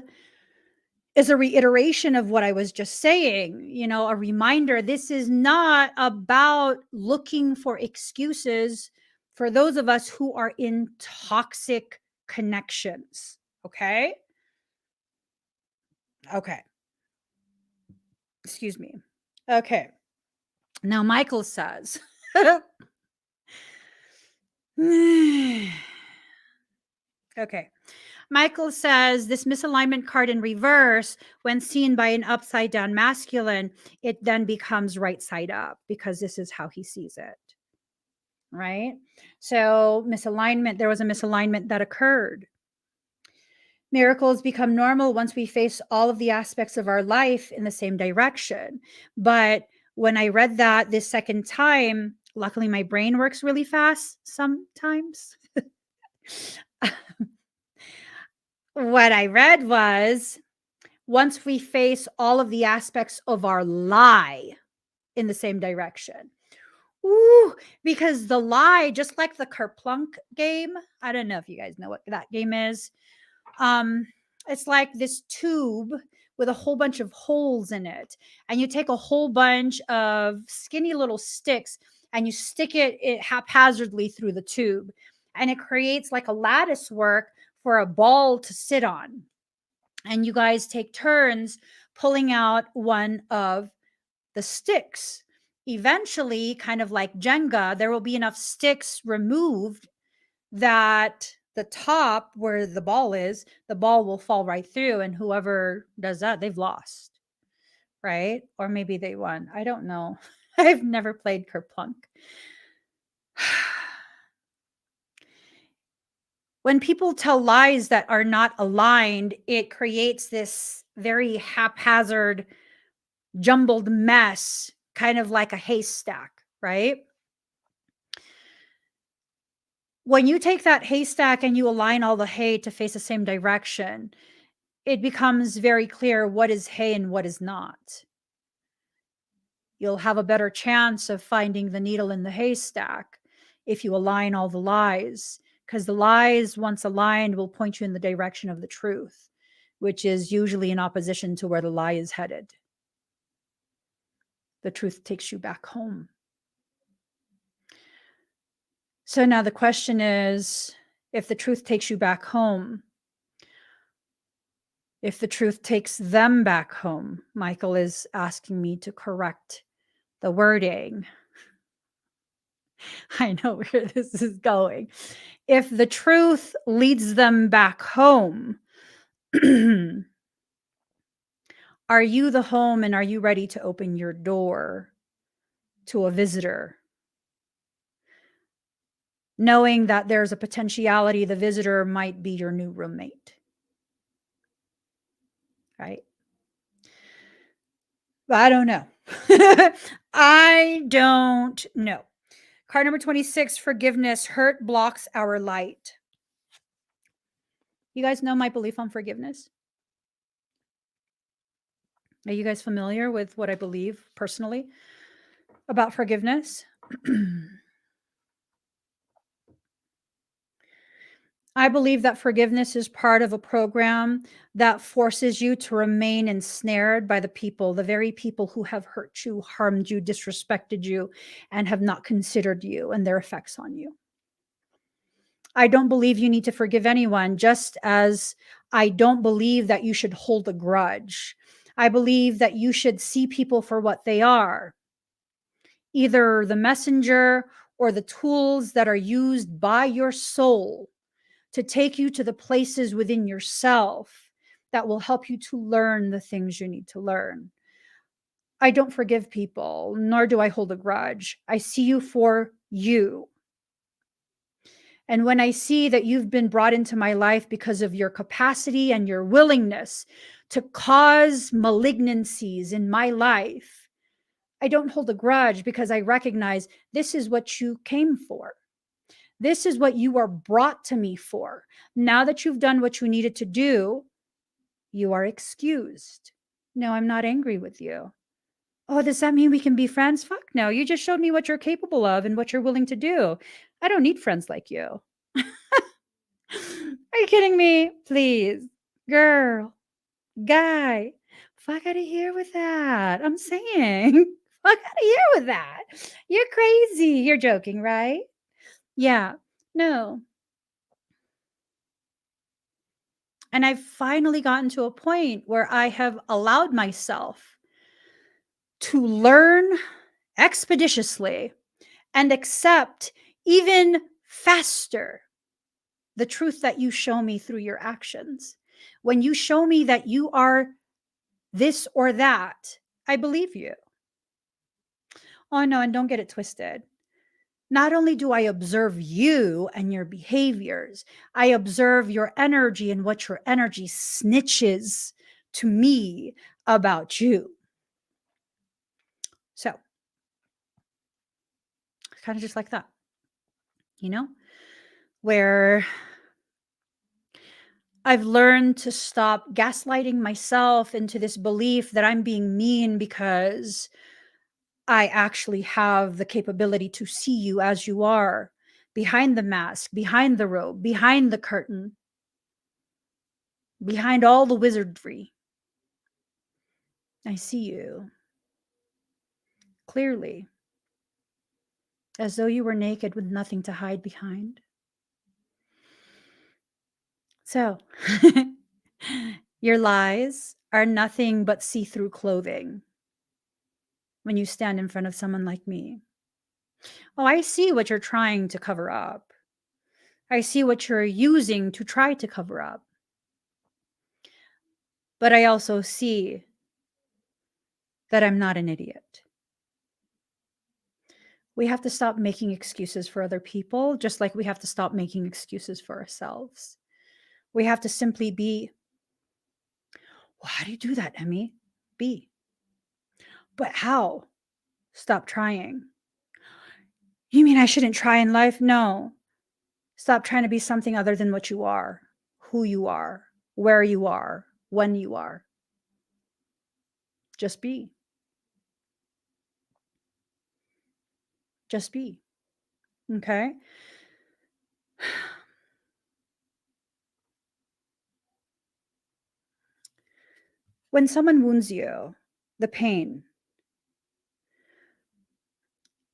is a reiteration of what I was just saying, you know, a reminder. This is not about looking for excuses for those of us who are in toxic connections. Okay. Okay. Excuse me. Okay. Now, Michael says, okay. Michael says this misalignment card in reverse, when seen by an upside down masculine, it then becomes right side up because this is how he sees it. Right? So, misalignment, there was a misalignment that occurred. Miracles become normal once we face all of the aspects of our life in the same direction. But when I read that this second time, luckily my brain works really fast sometimes. What I read was, once we face all of the aspects of our lie in the same direction. Ooh, because the lie, just like the Kerplunk game, I don't know if you guys know what that game is. It's like this tube with a whole bunch of holes in it, and you take a whole bunch of skinny little sticks and you stick it haphazardly through the tube, and it creates like a lattice work for a ball to sit on. And you guys take turns pulling out one of the sticks. Eventually, kind of like Jenga, there will be enough sticks removed that the top where the ball is, the ball will fall right through, and whoever does that, they've lost, right? Or maybe they won. I don't know. I've never played Kerplunk. When people tell lies that are not aligned, it creates this very haphazard, jumbled mess, kind of like a haystack, right? When you take that haystack and you align all the hay to face the same direction, it becomes very clear what is hay and what is not. You'll have a better chance of finding the needle in the haystack if you align all the lies, because the lies, once aligned, will point you in the direction of the truth, which is usually in opposition to where the lie is headed. The truth takes you back home. So now the question is, if the truth takes you back home, if the truth takes them back home, Michael is asking me to correct the wording. I know where this is going. If the truth leads them back home, Are you the home, and are you ready to open your door to a visitor? Knowing that there's a potentiality the visitor might be your new roommate, right? I don't know. I don't know. Card number 26, forgiveness. Hurt blocks our light. You guys know my belief on forgiveness? Are you guys familiar with what I believe personally about forgiveness? I believe that forgiveness is part of a program that forces you to remain ensnared by the people, the very people who have hurt you, harmed you, disrespected you, and have not considered you and their effects on you. I don't believe you need to forgive anyone, just as I don't believe that you should hold a grudge. I believe that you should see people for what they are, either the messenger or the tools that are used by your soul to take you to the places within yourself that will help you to learn the things you need to learn. I don't forgive people, nor do I hold a grudge. I see you for you. And when I see that you've been brought into my life because of your capacity and your willingness to cause malignancies in my life, I don't hold a grudge, because I recognize this is what you came for. This is what you are brought to me for. Now that you've done what you needed to do, you are excused. No, I'm not angry with you. Oh, does that mean we can be friends? Fuck no. You just showed me what you're capable of and what you're willing to do. I don't need friends like you. Are you kidding me? Please. Girl, guy, fuck out of here with that. I'm saying, fuck out of here with that. You're crazy. You're joking, right? Yeah. No. And I've finally gotten to a point where I have allowed myself to learn expeditiously and accept even faster the truth that you show me through your actions. When you show me that you are this or that, I believe you. Oh, no, and don't get it twisted. Not only do I observe you and your behaviors, I observe your energy and what your energy snitches to me about you. So, kind of just like that, where I've learned to stop gaslighting myself into this belief that I'm being mean because I actually have the capability to see you as you are, behind the mask, behind the robe, behind the curtain, behind all the wizardry. I see you clearly, as though you were naked with nothing to hide behind. So, your lies are nothing but see-through clothing when you stand in front of someone like me. Oh, I see what you're trying to cover up. I see what you're using to try to cover up. But I also see that I'm not an idiot. We have to stop making excuses for other people, just like we have to stop making excuses for ourselves. We have to simply be. Well, how do you do that, Emmy? Be. But how? Stop trying. You mean I shouldn't try in life? No. Stop trying to be something other than what you are, who you are, where you are, when you are. Just be. Just be. Okay? When someone wounds you, the pain,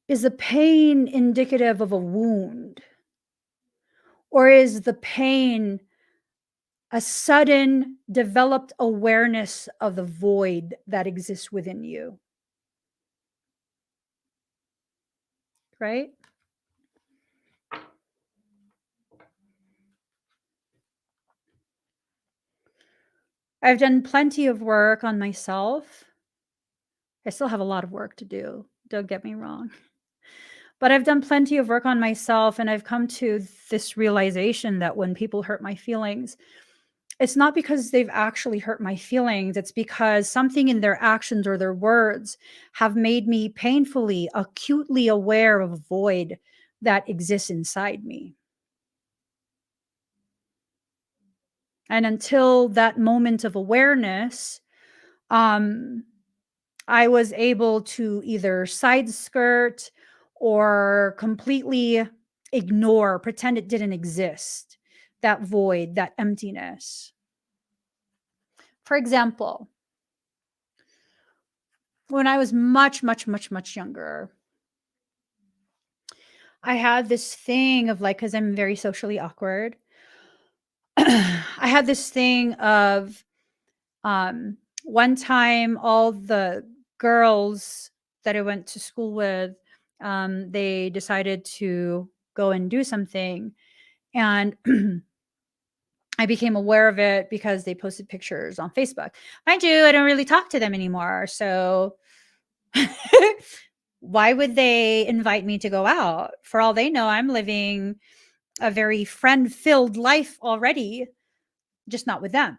is the pain indicative of a wound? Or is the pain a sudden developed awareness of the void that exists within you? Right? I've done plenty of work on myself. I still have a lot of work to do, don't get me wrong. But I've done plenty of work on myself, and I've come to this realization that when people hurt my feelings, it's not because they've actually hurt my feelings. It's because something in their actions or their words have made me painfully, acutely aware of a void that exists inside me. And until that moment of awareness, um, I was able to either side skirt or completely ignore, pretend it didn't exist, that void, that emptiness. For example, when I was much, much, much, much younger, I had this thing of like, because I'm very socially awkward, I had this thing of one time all the girls that I went to school with, they decided to go and do something. And I became aware of it because they posted pictures on Facebook. Mind you, I don't really talk to them anymore. So why would they invite me to go out? For all they know, I'm living a very friend filled life already, just not with them.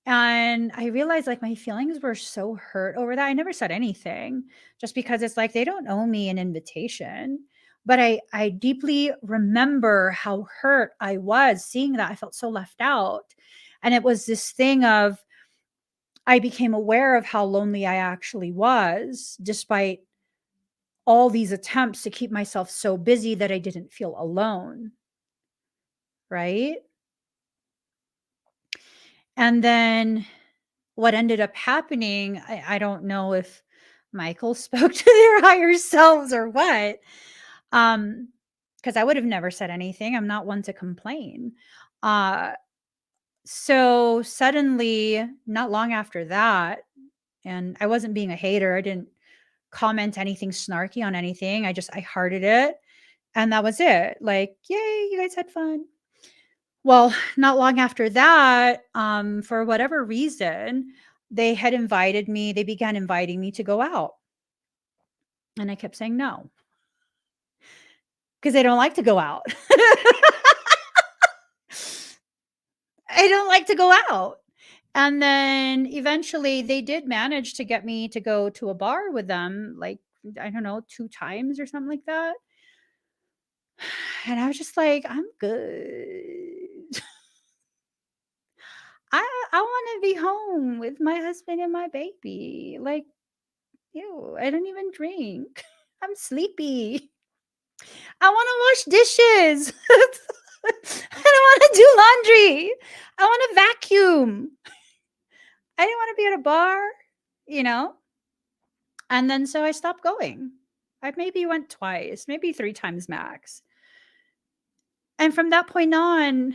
And I realized like my feelings were so hurt over that. I never said anything just because it's like they don't owe me an invitation. But I deeply remember how hurt I was seeing that. I felt so left out. And it was this thing of I became aware of how lonely I actually was, despite all these attempts to keep myself so busy that I didn't feel alone. Right. And then what ended up happening, I don't know if Michael spoke to their higher selves or what. Because I would have never said anything. I'm not one to complain. Uh, so suddenly, not long after that, and I wasn't being a hater, I didn't comment anything snarky on anything. I hearted it. And that was it. Like, yay, you guys had fun. Well, not long after that, for whatever reason, they began inviting me to go out. And I kept saying no because I don't like to go out. I don't like to go out. And then eventually they did manage to get me to go to a bar with them, like, I don't know, 2 times or something like that. And I was just like, I'm good. I want to be home with my husband and my baby. Like, ew, I don't even drink. I'm sleepy. I want to wash dishes. I don't want to do laundry. I want to vacuum. I didn't want to be at a bar, you know? And then so I stopped going. I maybe went twice, maybe 3 times max. And from that point on,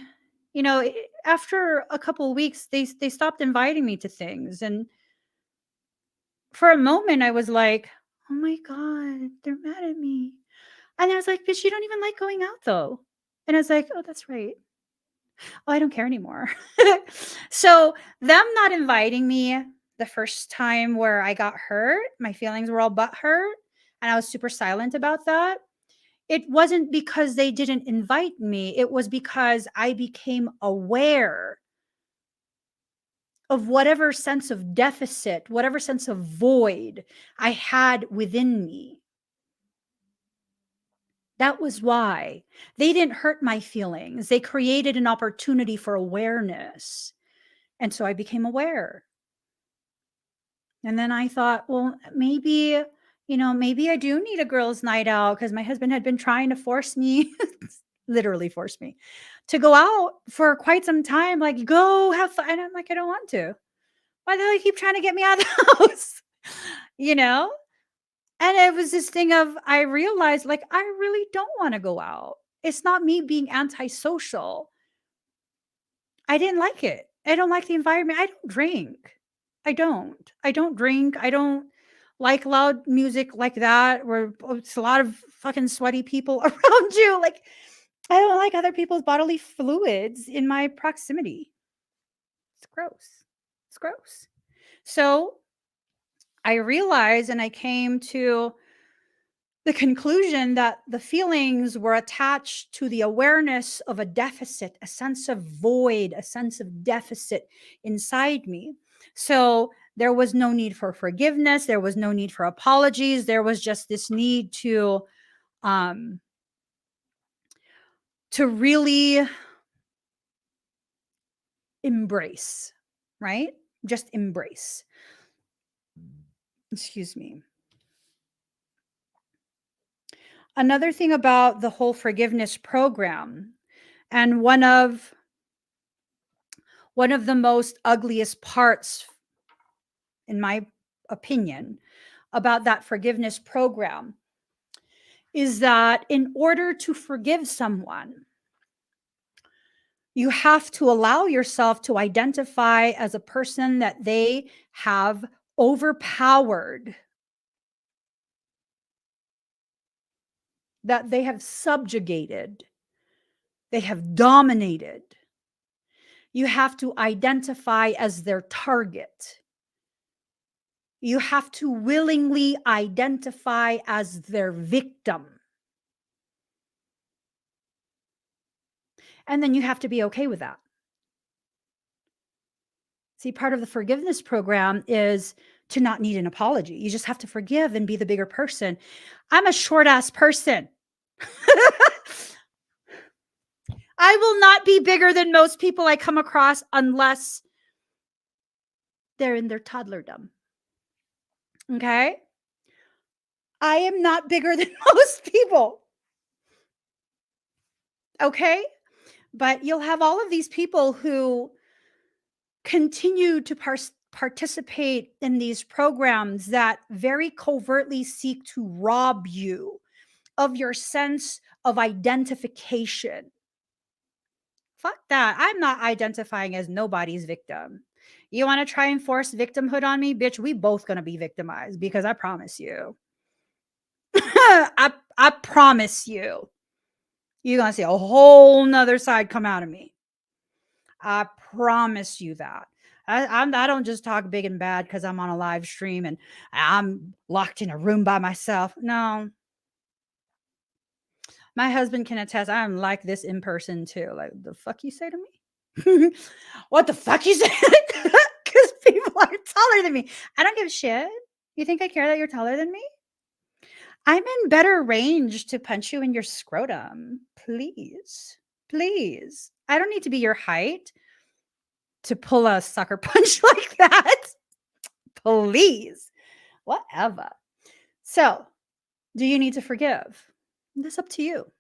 after a couple of weeks, they stopped inviting me to things. And for a moment, I was like, oh my God, they're mad at me. And I was like, but you don't even like going out though. And I was like, oh, that's right. Oh, I don't care anymore. So them not inviting me the first time where I got hurt, my feelings were all but hurt, and I was super silent about that. It wasn't because they didn't invite me. It was because I became aware of whatever sense of deficit, whatever sense of void I had within me. That was why. They didn't hurt my feelings. They created an opportunity for awareness. And so I became aware. And then I thought, well, maybe I do need a girls' night out because my husband had been trying to force me, literally force me, to go out for quite some time. Like, go have fun. And I'm like, I don't want to. Why the hell you keep trying to get me out of the house? you know? And it was this thing of, I realized, like, I really don't want to go out. It's not me being antisocial. I didn't like it. I don't like the environment. I don't drink. I don't. I don't drink. I don't like loud music like that where it's a lot of fucking sweaty people around you. Like, I don't like other people's bodily fluids in my proximity. It's gross. It's gross. So I realized and I came to the conclusion that the feelings were attached to the awareness of a deficit, a sense of void, a sense of deficit inside me. So there was no need for forgiveness. There was no need for apologies. There was just this need um, to really embrace, right? Just embrace. Excuse me. Another thing about the whole forgiveness program, and one of the most ugliest parts, in my opinion, about that forgiveness program is that in order to forgive someone, you have to allow yourself to identify as a person that they have overpowered, that they have subjugated, they have dominated. You have to identify as their target. You have to willingly identify as their victim. And then you have to be okay with that. See, part of the forgiveness program is to not need an apology. You just have to forgive and be the bigger person. I'm a short ass person. I will not be bigger than most people I come across unless they're in their toddlerdom. Okay? I am not bigger than most people. Okay? But you'll have all of these people who continue to participate in these programs that very covertly seek to rob you of your sense of identification. Fuck that. I'm not identifying as nobody's victim. You want to try and force victimhood on me? Bitch, we both going to be victimized, because I promise you. I promise you. You're going to see a whole nother side come out of me. I promise you that. I don't just talk big and bad because I'm on a live stream and I'm locked in a room by myself. No. My husband can attest, I'm like this in person too. Like, the fuck you say to me? What the fuck you say? Because people are taller than me. I don't give a shit. You think I care that you're taller than me? I'm in better range to punch you in your scrotum. Please. Please. I don't need to be your height to pull a sucker punch like that. Please. Whatever. So, do you need to forgive? That's up to you.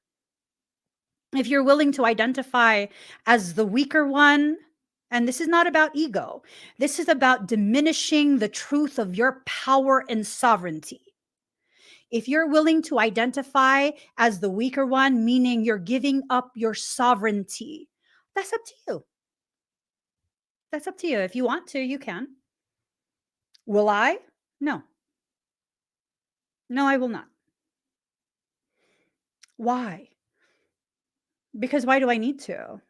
If you're willing to identify as the weaker one, and this is not about ego, this is about diminishing the truth of your power and sovereignty. If you're willing to identify as the weaker one, meaning you're giving up your sovereignty, that's up to you. That's up to you. If you want to, you can. Will I? No. No, I will not. Why? Because why do I need to?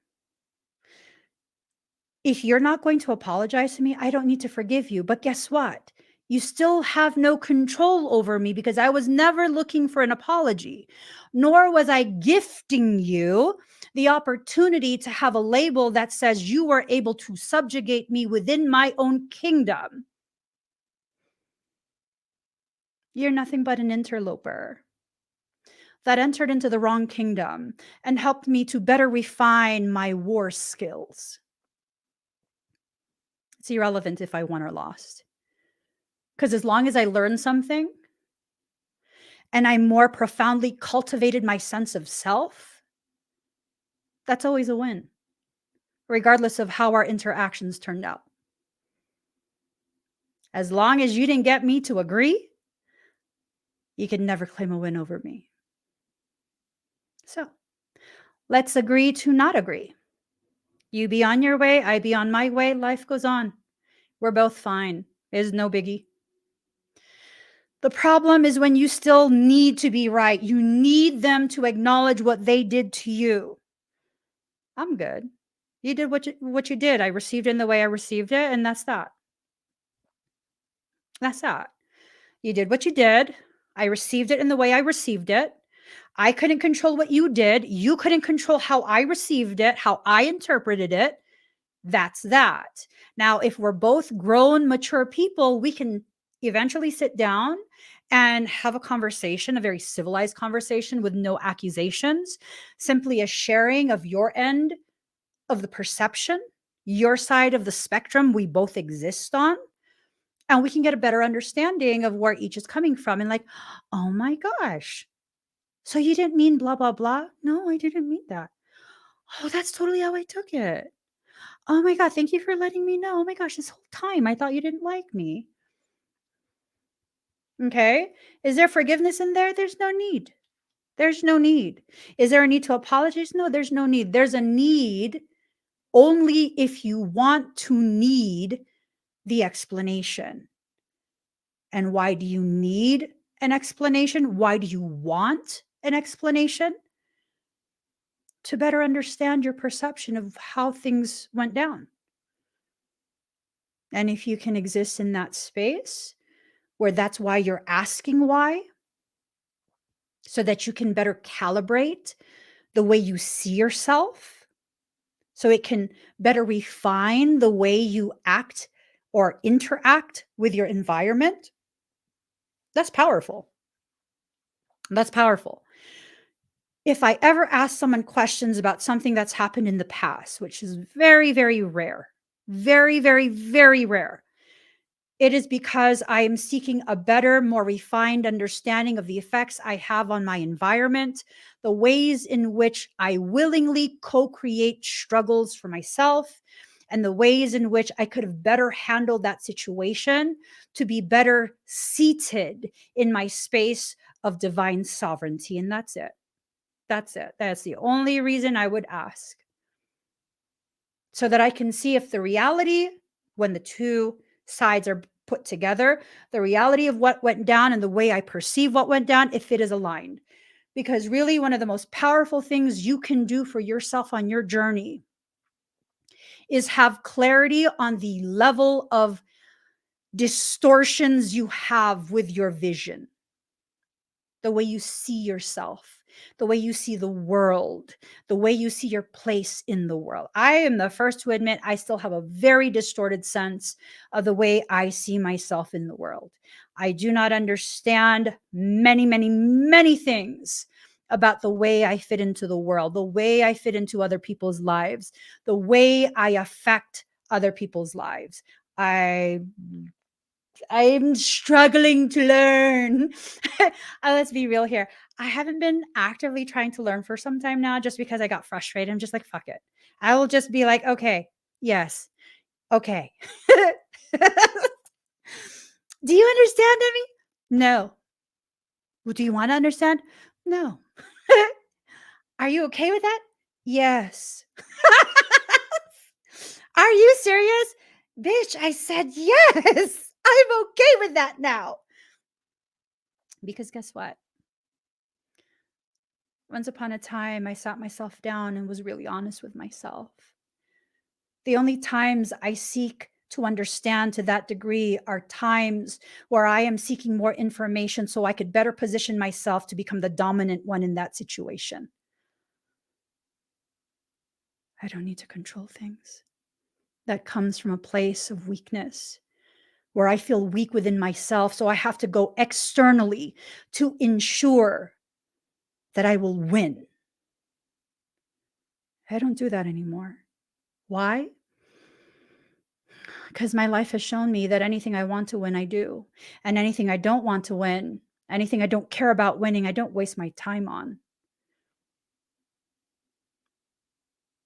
If you're not going to apologize to me, I don't need to forgive you. But guess what? You still have no control over me, because I was never looking for an apology, nor was I gifting you the opportunity to have a label that says you were able to subjugate me within my own kingdom. You're nothing but an interloper that entered into the wrong kingdom and helped me to better refine my war skills. It's irrelevant if I won or lost. Because as long as I learned something and I more profoundly cultivated my sense of self, that's always a win, regardless of how our interactions turned out. As long as you didn't get me to agree, you can never claim a win over me. So let's agree to not agree. You be on your way, I be on my way, life goes on. We're both fine. There's no biggie. The problem is when you still need to be right. You need them to acknowledge what they did to you. I'm good. You did what you did. I received it in the way I received it, and that's that. That's that. You did what you did. I received it in the way I received it. I couldn't control what you did. You couldn't control how I received it, how I interpreted it. That's that. Now, if we're both grown, mature people, we can eventually sit down and have a conversation, a very civilized conversation with no accusations, simply a sharing of your end of the perception, your side of the spectrum we both exist on. And we can get a better understanding of where each is coming from and like, oh my gosh, so you didn't mean blah, blah, blah. No, I didn't mean that. Oh, that's totally how I took it. Oh my God, thank you for letting me know. Oh my gosh, this whole time I thought you didn't like me. Okay. Is there forgiveness in there? There's no need. There's no need. Is there a need to apologize? No, there's no need. There's a need only if you want to need the explanation. And why do you need an explanation? Why do you want an explanation? To better understand your perception of how things went down. And if you can exist in that space where that's why you're asking why, so that you can better calibrate the way you see yourself, so it can better refine the way you act or interact with your environment, that's powerful. That's powerful. If I ever ask someone questions about something that's happened in the past, which is very, very rare, very, very, very rare, it is because I am seeking a better, more refined understanding of the effects I have on my environment, the ways in which I willingly co-create struggles for myself, and the ways in which I could have better handled that situation to be better seated in my space of divine sovereignty. And that's it. That's it. That's the only reason I would ask. So that I can see if the reality, when the two sides are put together, the reality of what went down and the way I perceive what went down, if it is aligned. Because really, one of the most powerful things you can do for yourself on your journey is have clarity on the level of distortions you have with your vision, the way you see yourself, the way you see the world, the way you see your place in the world. I am the first to admit I still have a very distorted sense of the way I see myself in the world. I do not understand many, many, many things about the way I fit into the world, the way I fit into other people's lives, the way I affect other people's lives. I'm struggling to learn. Let's be real here. I haven't been actively trying to learn for some time now just because I got frustrated. I'm just like, fuck it. I will just be like, okay, yes, okay. Do you understand me? No. Well, do you want to understand? No. Are you okay with that? Yes. Are you serious? Bitch, I said yes. I'm okay with that now. Because guess what? Once upon a time, I sat myself down and was really honest with myself. The only times I seek to understand to that degree are times where I am seeking more information so I could better position myself to become the dominant one in that situation. I don't need to control things. That comes from a place of weakness where I feel weak within myself. So I have to go externally to ensure that I will win. I don't do that anymore. Why? Because my life has shown me that anything I want to win, I do. And anything I don't want to win, anything I don't care about winning, I don't waste my time on.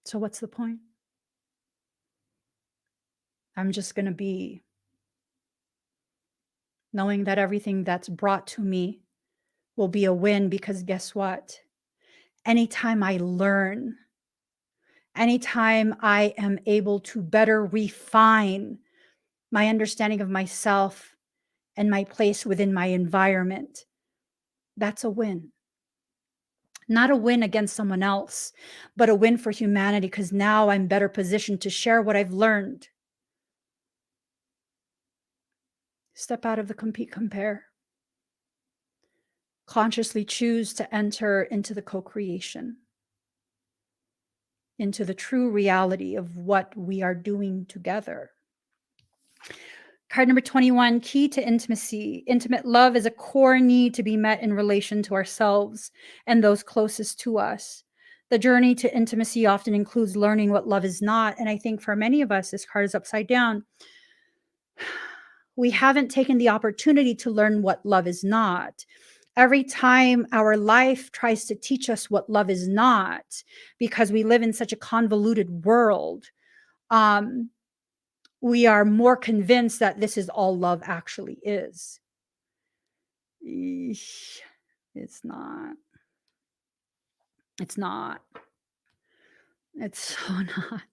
So what's the point? I'm just going to be knowing that everything that's brought to me will be a win because guess what? Anytime I learn, anytime I am able to better refine my understanding of myself and my place within my environment, that's a win. Not a win against someone else, but a win for humanity because now I'm better positioned to share what I've learned. Step out of the compete compare. Consciously choose to enter into the co-creation, into the true reality of what we are doing together. Card number 21, key to intimacy. Intimate love is a core need to be met in relation to ourselves and those closest to us. The journey to intimacy often includes learning what love is not. And I think for many of us, this card is upside down. We haven't taken the opportunity to learn what love is not. Every time our life tries to teach us what love is not, because we live in such a convoluted world, we are more convinced that this is all love actually is. Eesh, it's not. It's not. It's so not.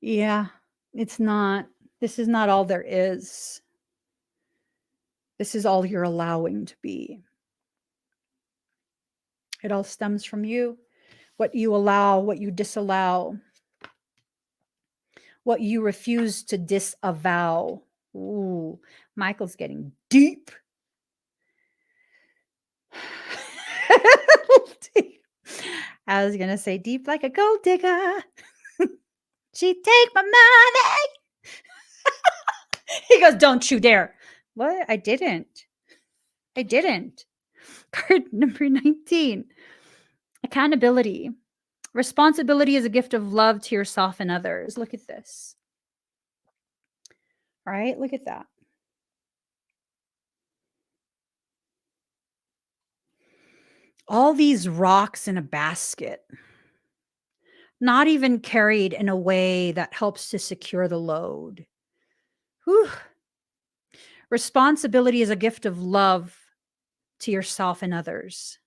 Yeah, it's not. This is not all there is. This is all you're allowing to be. It all stems from you. What you allow, what you disallow, what you refuse to disavow. Ooh, Michael's getting deep. Deep. I was going to say deep like a gold digger. She take my money. He goes, don't you dare. What? I didn't. Card number 19. Accountability. Responsibility is a gift of love to yourself and others. Look at this. All right, look at that. All these rocks in a basket, not even carried in a way that helps to secure the load. Whew. Responsibility is a gift of love to yourself and others.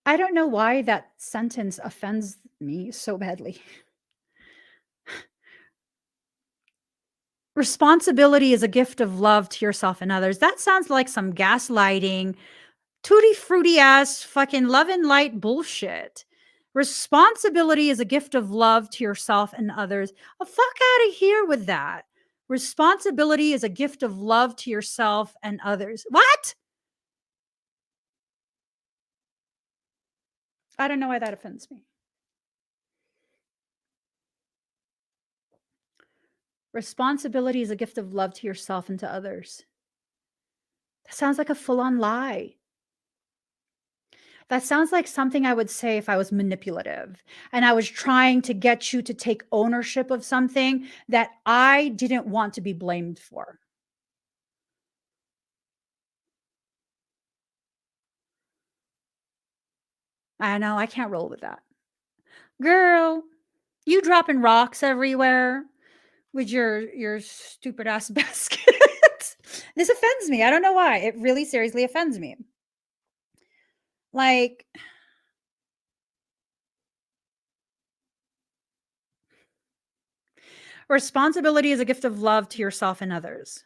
I don't know why that sentence offends me so badly. Responsibility is a gift of love to yourself and others. That sounds like some gaslighting, tutti frutti ass fucking love and light bullshit. Responsibility is a gift of love to yourself and others. Oh, fuck out of here with that. Responsibility is a gift of love to yourself and others. What? I don't know why that offends me. Responsibility is a gift of love to yourself and to others. That sounds like a full-on lie. That sounds like something I would say if I was manipulative and I was trying to get you to take ownership of something that I didn't want to be blamed for. I know, I can't roll with that. Girl, you dropping rocks everywhere with your stupid ass basket. This offends me. I don't know why. It really seriously offends me. Like, responsibility is a gift of love to yourself and others.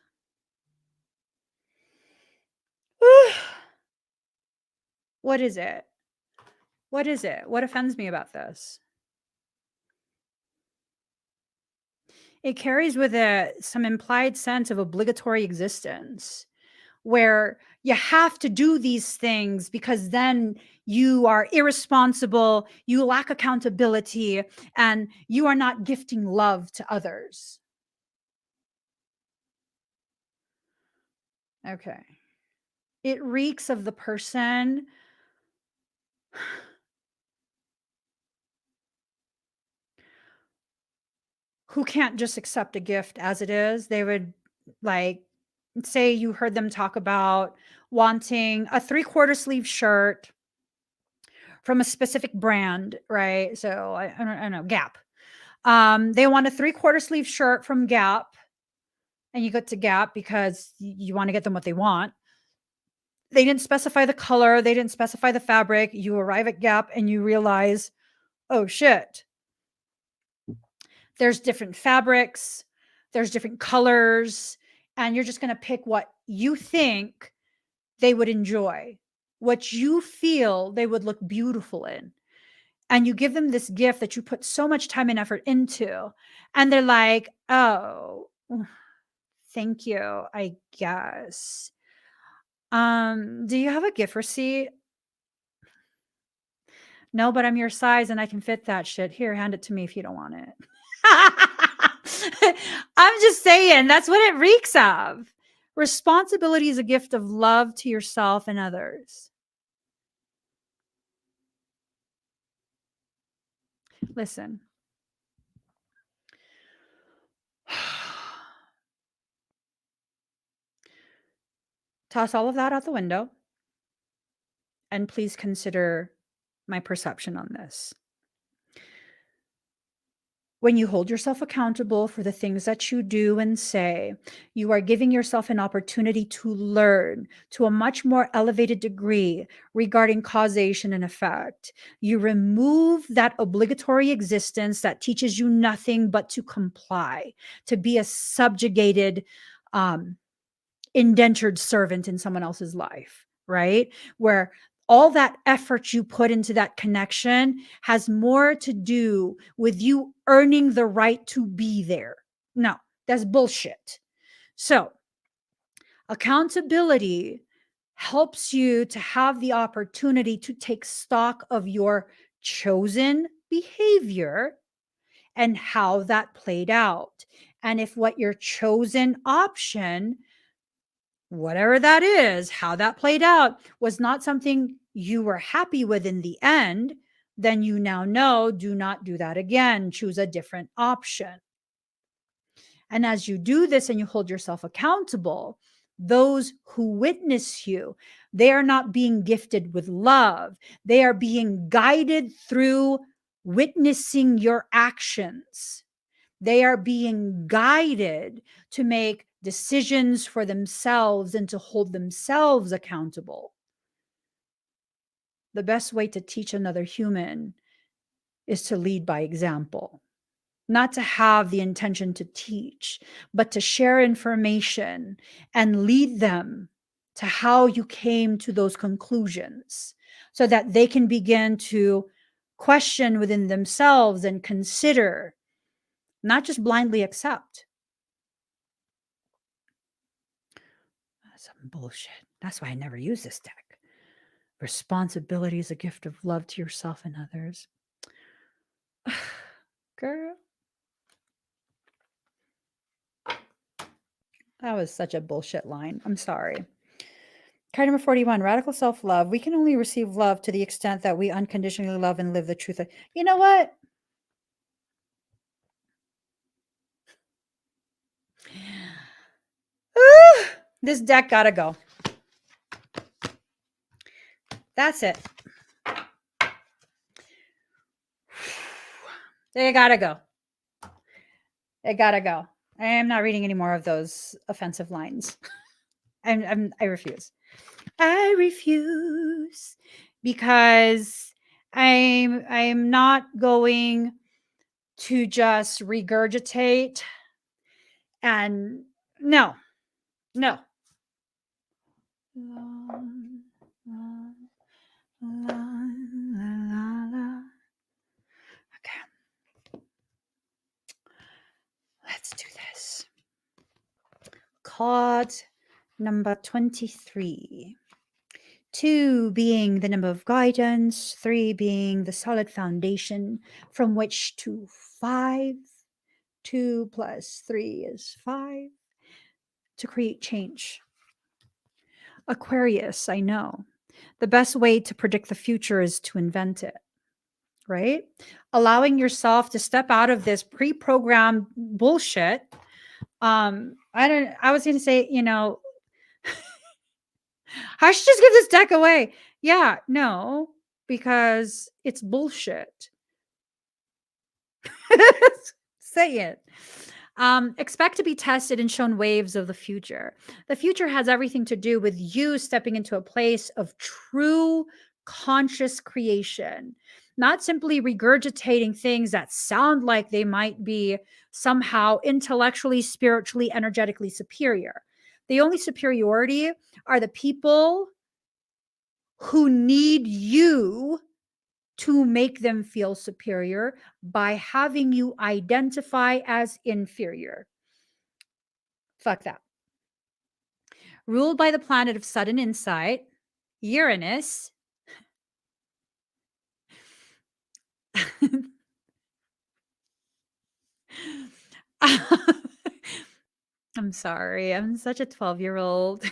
What is it? What is it? What offends me about this? It carries with it some implied sense of obligatory existence where you have to do these things because then you are irresponsible, you lack accountability, and you are not gifting love to others. Okay. It reeks of the person who can't just accept a gift as it is. They would, like, say you heard them talk about wanting a 3/4 sleeve shirt from a specific brand, right? So I don't know, Gap. They want a 3/4 sleeve shirt from Gap, and you go to Gap because you want to get them what they want. They didn't specify the color, they didn't specify the fabric. You arrive at Gap and you realize, oh shit, there's different fabrics, there's different colors, and you're just going to pick what you think they would enjoy, what you feel they would look beautiful in. And you give them this gift that you put so much time and effort into, and they're like, oh, thank you, I guess. Do you have a gift receipt? No, but I'm your size and I can fit that shit. Here, hand it to me if you don't want it. I'm just saying, that's what it reeks of. Responsibility is a gift of love to yourself and others. Listen. Toss all of that out the window. And please consider my perception on this. When you hold yourself accountable for the things that you do and say, you are giving yourself an opportunity to learn to a much more elevated degree regarding causation and effect. You remove that obligatory existence that teaches you nothing but to comply, to be a subjugated, indentured servant in someone else's life, right? Where all that effort you put into that connection has more to do with you earning the right to be there. No, that's bullshit. So, accountability helps you to have the opportunity to take stock of your chosen behavior and how that played out. And if what your chosen option, whatever that is, how that played out, was not something you were happy with in the end, then you now know, do not do that again. Choose a different option. And as you do this and you hold yourself accountable, those who witness you, they are not being gifted with love. They are being guided through witnessing your actions. They are being guided to make decisions for themselves and to hold themselves accountable. The best way to teach another human is to lead by example, not to have the intention to teach, but to share information and lead them to how you came to those conclusions so that they can begin to question within themselves and consider, not just blindly accept. Some bullshit. That's why I never use this deck. Responsibility is a gift of love to yourself and others. Girl. That was such a bullshit line. I'm sorry. Card number 41, radical self-love. We can only receive love to the extent that we unconditionally love and live the truth. You know what? This deck gotta go. That's it. They gotta go. It gotta go. I am not reading any more of those offensive lines. I refuse. I refuse because I'm not going to just regurgitate and no. Okay. Let's do this. Card number 23. 2 being the number of guidance, 3 being the solid foundation from which to 5. 2 plus 3 is 5. To create change. Aquarius, I know. The best way to predict the future is to invent it, right? Allowing yourself to step out of this pre-programmed bullshit. I was going to say, I should just give this deck away. Yeah, no, because it's bullshit. Say it. Expect to be tested and shown waves of the future. The future has everything to do with you stepping into a place of true conscious creation. not simply regurgitating things that sound like they might be somehow intellectually, spiritually, energetically superior. The only superiority are the people who need you to make them feel superior by having you identify as inferior. Fuck that. Ruled by the planet of sudden insight, Uranus. I'm sorry. I'm such a 12-year-old.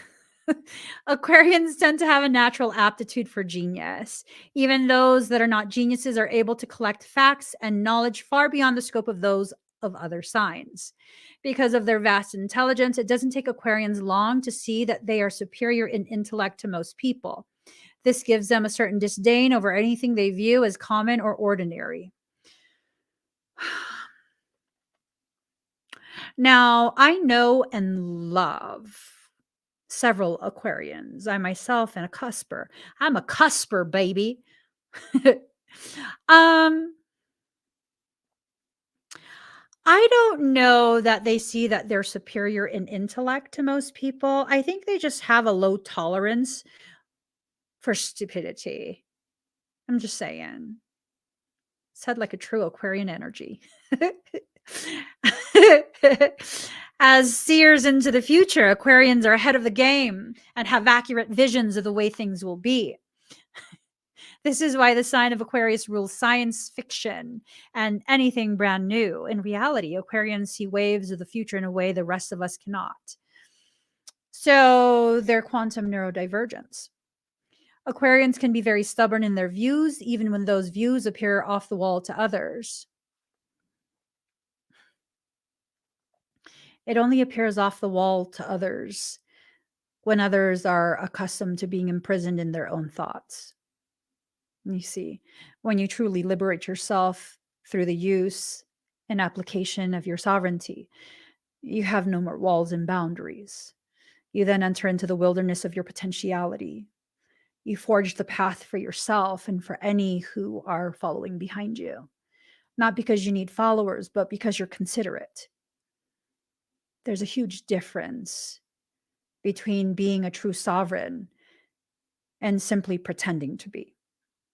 Aquarians tend to have a natural aptitude for genius. Even those that are not geniuses are able to collect facts and knowledge far beyond the scope of those of other signs. Because of their vast intelligence, it doesn't take Aquarians long to see that they are superior in intellect to most people. This gives them a certain disdain over anything they view as common or ordinary. Now, I know and love several Aquarians. I myself am a cusper. I'm a cusper, baby. I don't know that they see that they're superior in intellect to most people. I think they just have a low tolerance for stupidity. I'm just saying. Said like a true Aquarian energy. As seers into the future, Aquarians are ahead of the game and have accurate visions of the way things will be. This is why the sign of Aquarius rules science fiction and anything brand new. In reality, Aquarians see waves of the future in a way the rest of us cannot. So they're quantum neurodivergence. Aquarians can be very stubborn in their views, even when those views appear off the wall to others. It only appears off the wall to others when others are accustomed to being imprisoned in their own thoughts. You see, when you truly liberate yourself through the use and application of your sovereignty, you have no more walls and boundaries. You then enter into the wilderness of your potentiality. You forge the path for yourself and for any who are following behind you. Not because you need followers, but because you're considerate. There's a huge difference between being a true sovereign and simply pretending to be.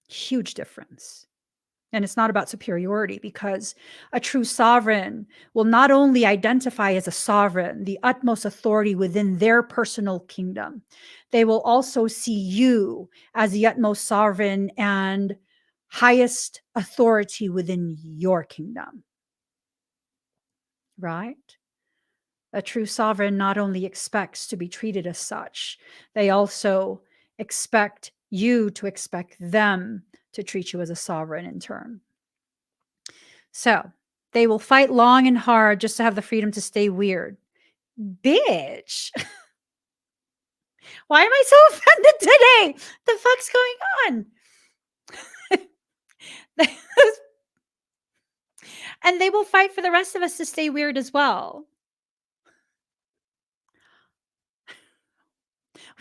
Huge difference. And it's not about superiority, because a true sovereign will not only identify as a sovereign, the utmost authority within their personal kingdom, they will also see you as the utmost sovereign and highest authority within your kingdom. Right? A true sovereign not only expects to be treated as such, they also expect you to expect them to treat you as a sovereign in turn. So they will fight long and hard just to have the freedom to stay weird. Bitch. Why am I so offended today? The fuck's going on? And they will fight for the rest of us to stay weird as well.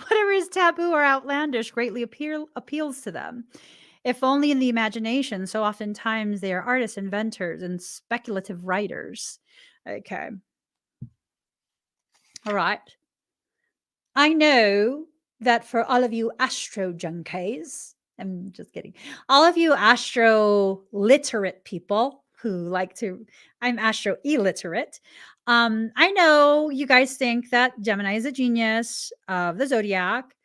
Whatever is taboo or outlandish greatly appeals to them, if only in the imagination. So oftentimes they are artists, inventors, and speculative writers. Okay. All right. I know that for all of you astro junkies, I'm just kidding, all of you astro literate people who like to, I'm astro illiterate. I know you guys think that Gemini is a genius of the zodiac.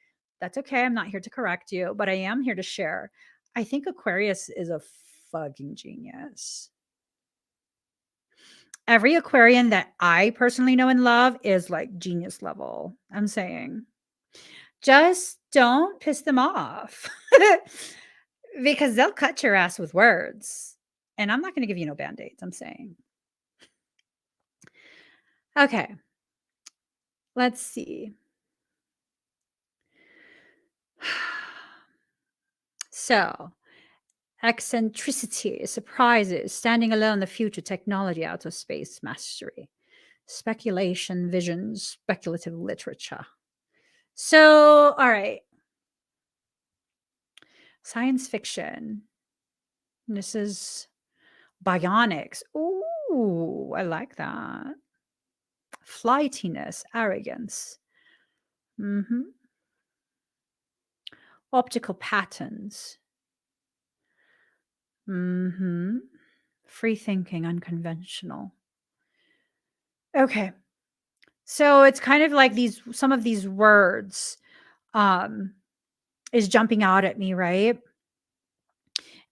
That's okay. I'm not here to correct you, but I am here to share. I think Aquarius is a fucking genius. Every Aquarian that I personally know and love is like genius level. I'm saying. Just don't piss them off because they'll cut your ass with words. And I'm not going to give you no band-aids, I'm saying. Okay. Let's see. So, eccentricity, surprises, standing alone, the future, technology, outer space, mastery, speculation, visions, speculative literature. So, all right. Science fiction. This is bionics. Ooh, I like that. Flightiness, arrogance. Optical patterns. Free thinking, unconventional. Okay. So it's kind of like some of these words is jumping out at me, right?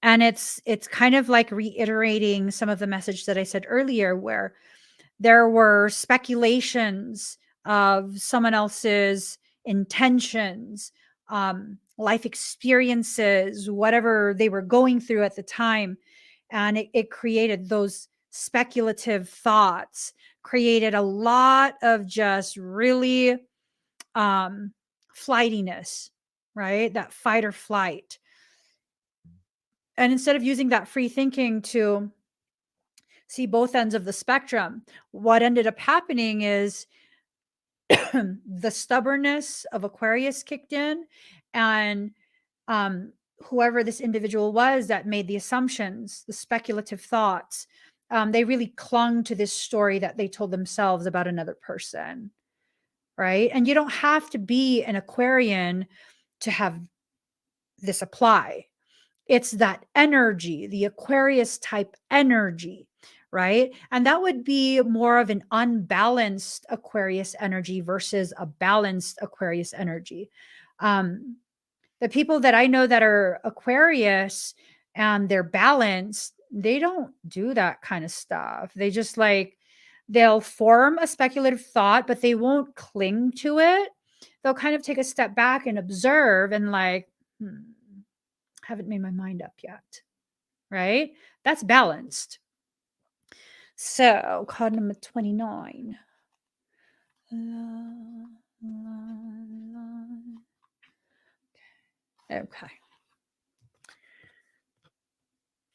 And it's kind of like reiterating some of the message that I said earlier, where there were speculations of someone else's intentions, life experiences, whatever they were going through at the time. And it created those speculative thoughts, created a lot of just really flightiness, right? That fight or flight. And instead of using that free thinking to see both ends of the spectrum, what ended up happening is the stubbornness of Aquarius kicked in, and whoever this individual was that made the assumptions, the speculative thoughts, they really clung to this story that they told themselves about another person, right? And you don't have to be an Aquarian to have this apply. It's that energy, the Aquarius type energy, right? And that would be more of an unbalanced Aquarius energy versus a balanced Aquarius energy. The people that I know that are Aquarius and they're balanced, they don't do that kind of stuff. They just like, they'll form a speculative thought, but they won't cling to it. They'll kind of take a step back and observe and like, haven't made my mind up yet, right? That's balanced. So card number 29. Okay.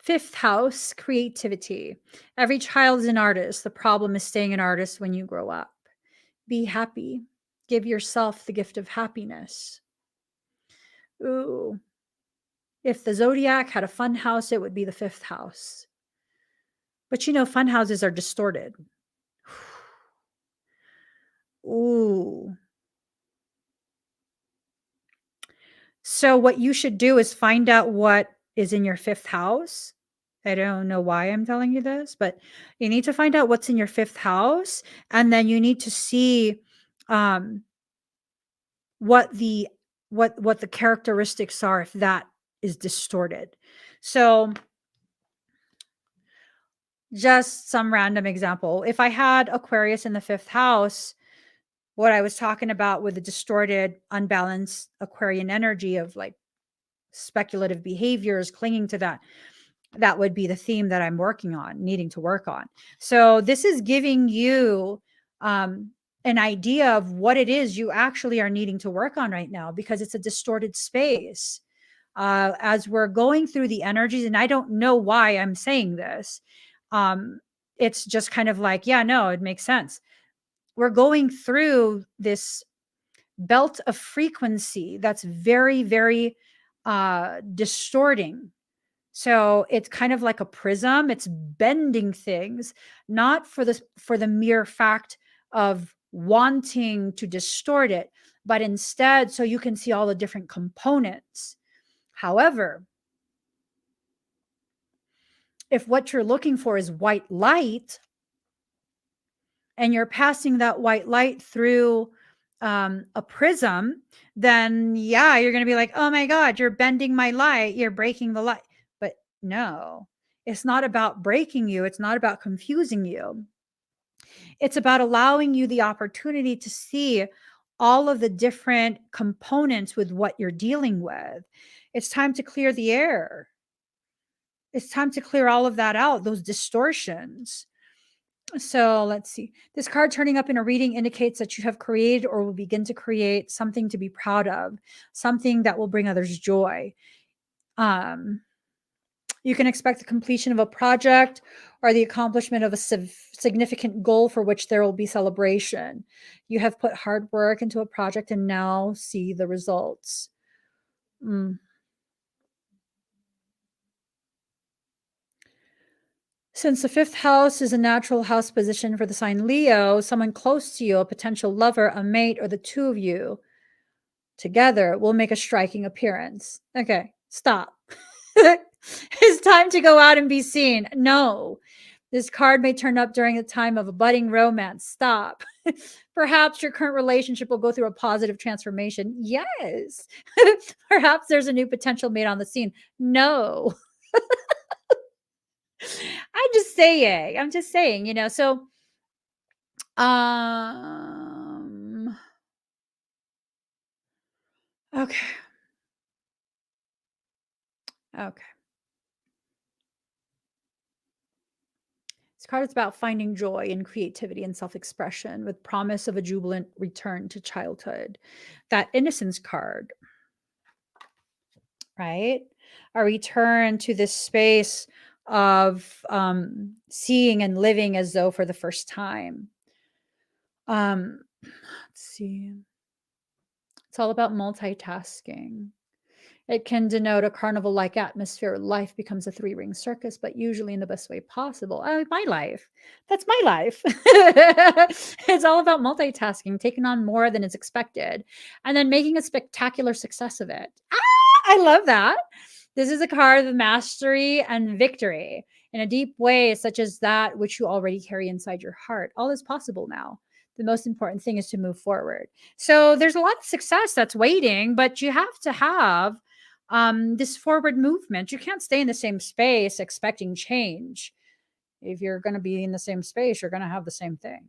Fifth house, creativity. Every child is an artist. The problem is staying an artist when you grow up. Be happy. Give yourself the gift of happiness. Ooh. If the zodiac had a fun house, it would be the fifth house. But you know, fun houses are distorted. Ooh. So what you should do is find out what is in your fifth house. I don't know why I'm telling you this, but you need to find out what's in your fifth house, and then you need to see what the what the characteristics are if that is distorted. So just some random example. If I had Aquarius in the fifth house, what I was talking about with the distorted, unbalanced Aquarian energy of like speculative behaviors, clinging to that would be the theme that I'm working on, needing to work on. So this is giving you an idea of what it is you actually are needing to work on right now, because it's a distorted space. As we're going through the energies, and I don't know why I'm saying this, it's just kind of like, yeah, no, it makes sense. We're going through this belt of frequency that's very, very distorting. So it's kind of like a prism. It's bending things, not for the mere fact of wanting to distort it, but instead so you can see all the different components. However, if what you're looking for is white light, and you're passing that white light through a prism, then yeah, you're going to be like, oh my God, you're bending my light. You're breaking the light. But no, it's not about breaking you. It's not about confusing you. It's about allowing you the opportunity to see all of the different components with what you're dealing with. It's time to clear the air. It's time to clear all of that out, those distortions. So let's see. This card turning up in a reading indicates that you have created or will begin to create something to be proud of, something that will bring others joy. You can expect the completion of a project or the accomplishment of a significant goal for which there will be celebration. You have put hard work into a project and now see the results. Since the 5th house is a natural house position for the sign Leo, someone close to you, a potential lover, a mate, or the two of you together will make a striking appearance. Okay, stop. It's time to go out and be seen. No. This card may turn up during the time of a budding romance. Stop. Perhaps your current relationship will go through a positive transformation. Yes. Perhaps there's a new potential mate on the scene. No. I'm just saying, so okay. Okay. This card is about finding joy in creativity and self-expression with promise of a jubilant return to childhood. That innocence card, right? A return to this space of seeing and living as though for the first time. Let's see. It's all about multitasking. It can denote a carnival-like atmosphere. Life becomes a three-ring circus, but usually in the best way possible. My life. That's my life. It's all about multitasking, taking on more than is expected, and then making a spectacular success of it. I love that. This is a card of mastery and victory in a deep way, such as that which you already carry inside your heart. All is possible now. The most important thing is to move forward. So there's a lot of success that's waiting, but you have to have this forward movement. You can't stay in the same space expecting change. If you're going to be in the same space, you're going to have the same thing,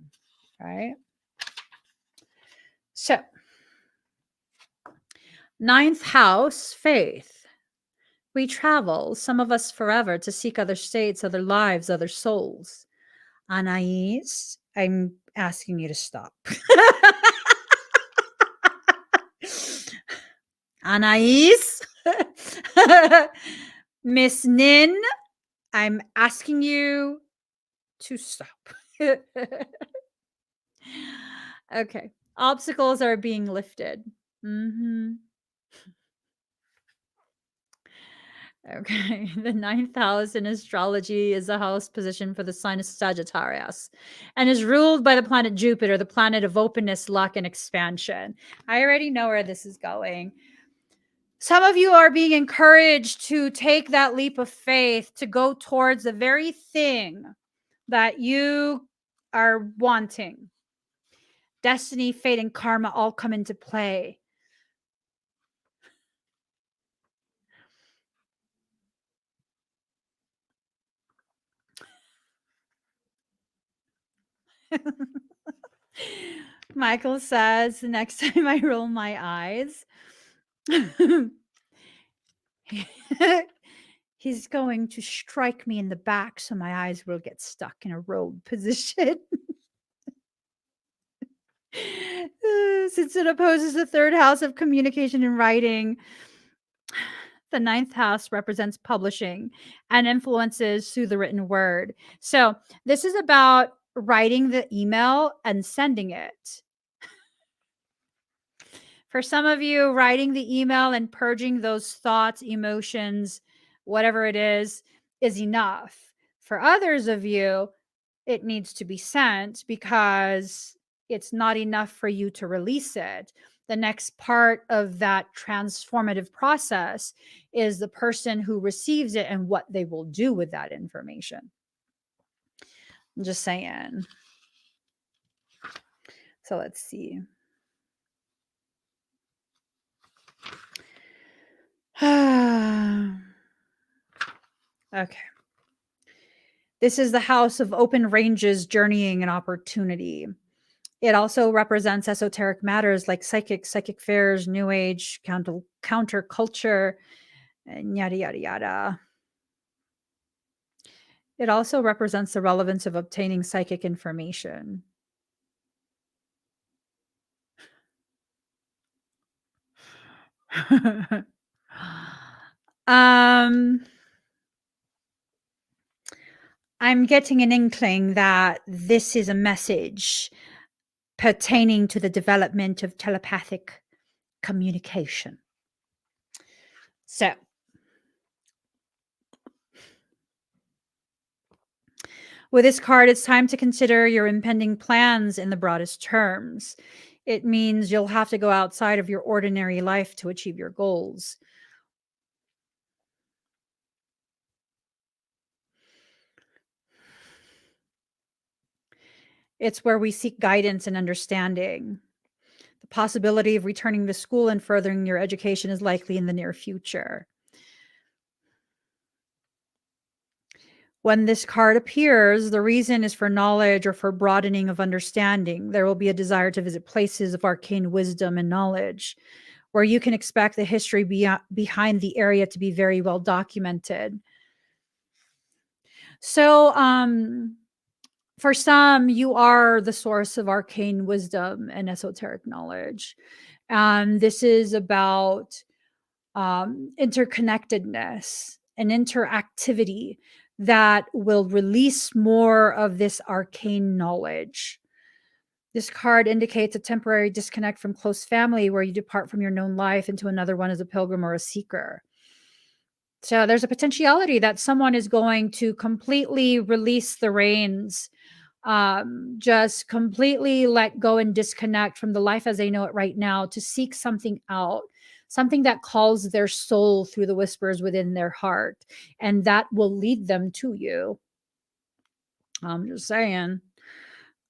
right? So, 9th house, faith. We travel, some of us forever, to seek other states, other lives, other souls. Anais, I'm asking you to stop. Anais, Miss Nin, I'm asking you to stop. Okay. Obstacles are being lifted. Okay. The 9th house in astrology is a house position for the sign of Sagittarius and is ruled by the planet Jupiter, the planet of openness, luck, and expansion. I already know where this is going. Some of you are being encouraged to take that leap of faith to go towards the very thing that you are wanting. Destiny, fate, and karma all come into play. Michael says, the next time I roll my eyes, he's going to strike me in the back so my eyes will get stuck in a rolled position. Since it opposes the 3rd house of communication and writing, the 9th house represents publishing and influences through the written word. So this is about writing the email and sending it. For some of you, writing the email and purging those thoughts, emotions, whatever it is enough. For others of you, it needs to be sent because it's not enough for you to release it. The next part of that transformative process is the person who receives it and what they will do with that information. I'm just saying. So let's see. Okay. This is the house of open ranges, journeying, and opportunity. It also represents esoteric matters like psychic fairs, new age, counter culture, and yada, yada, yada. It also represents the relevance of obtaining psychic information. I'm getting an inkling that this is a message pertaining to the development of telepathic communication. So, With this card, it's time to consider your impending plans in the broadest terms. It means you'll have to go outside of your ordinary life to achieve your goals. It's where we seek guidance and understanding. The possibility of returning to school and furthering your education is likely in the near future. When this card appears, the reason is for knowledge or for broadening of understanding. There will be a desire to visit places of arcane wisdom and knowledge, where you can expect the history behind the area to be very well documented. So, for some, you are the source of arcane wisdom and esoteric knowledge. This is about interconnectedness and interactivity that will release more of this arcane knowledge. This card indicates a temporary disconnect from close family where you depart from your known life into another one as a pilgrim or a seeker. So there's a potentiality that someone is going to completely release the reins, just completely let go and disconnect from the life as they know it right now to seek something out, something that calls their soul through the whispers within their heart, and that will lead them to you. I'm just saying.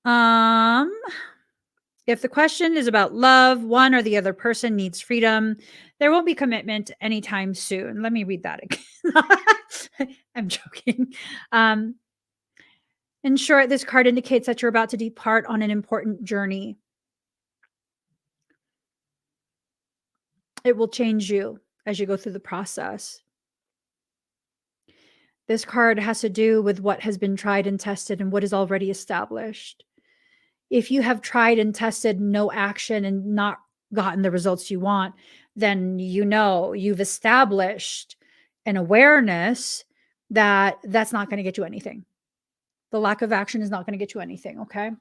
Um, if the question is about love, one or the other person needs freedom. There won't be commitment anytime soon. Let me read that again. I'm joking. In short, this card indicates that you're about to depart on an important journey. It will change you as you go through the process. This card has to do with what has been tried and tested and what is already established. If you have tried and tested no action and not gotten the results you want, then you know you've established an awareness that that's not going to get you anything. The lack of action is not going to get you anything, okay?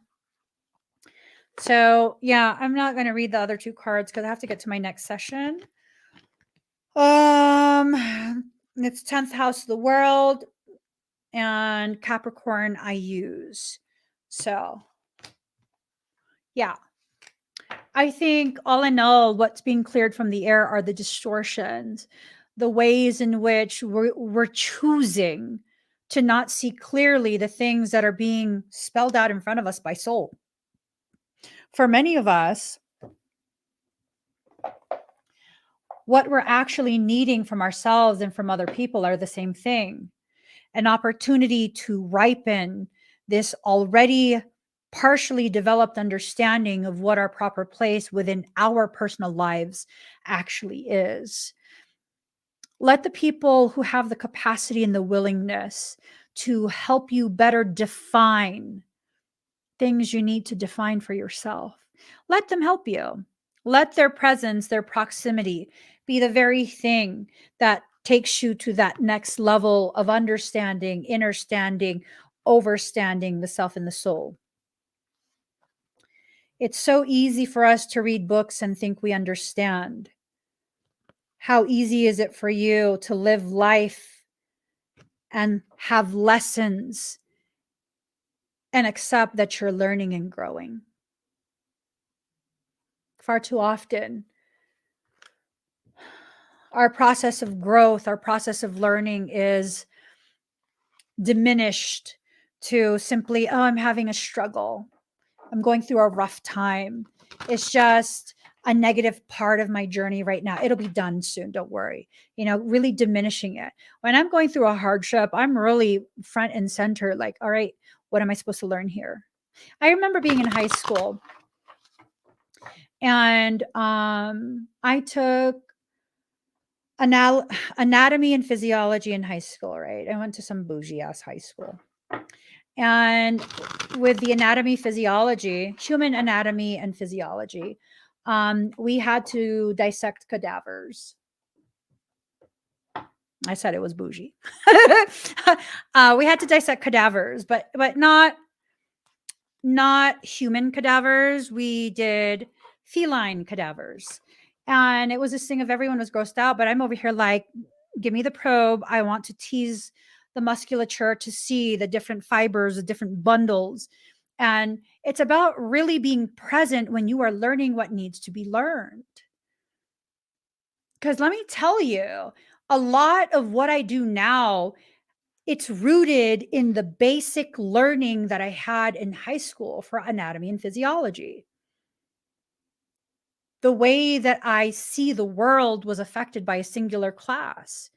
So, yeah, I'm not going to read the other two cards because I have to get to my next session. It's 10th house of the world and Capricorn I use. So, yeah. I think all in all, what's being cleared from the air are the distortions, the ways in which we're choosing to not see clearly the things that are being spelled out in front of us by soul. For many of us, what we're actually needing from ourselves and from other people are the same thing. An opportunity to ripen this already partially developed understanding of what our proper place within our personal lives actually is. Let the people who have the capacity and the willingness to help you better define things you need to define for yourself, let them help you. Let their presence, their proximity be the very thing that takes you to that next level of understanding, understanding, overstanding the self and the soul. It's so easy for us to read books and think we understand. How easy is it for you to live life and have lessons and accept that you're learning and growing? Far too often, our process of growth, our process of learning is diminished to simply, oh, I'm having a struggle. I'm going through a rough time. It's just a negative part of my journey right now. It'll be done soon. Don't worry. Really diminishing it. When I'm going through a hardship, I'm really front and center, like, all right, what am I supposed to learn here? I remember being in high school and I took anatomy and physiology in high school, right? I went to some bougie ass high school. And with the anatomy, physiology, human anatomy and physiology, we had to dissect cadavers. I said it was bougie. We had to dissect cadavers, but not human cadavers. We did feline cadavers. And it was this thing of everyone was grossed out, but I'm over here like, give me the probe. I want to tease the musculature to see the different fibers, the different bundles. And it's about really being present when you are learning what needs to be learned. Because let me tell you, a lot of what I do now, it's rooted in the basic learning that I had in high school for anatomy and physiology. The way that I see the world was affected by a singular class.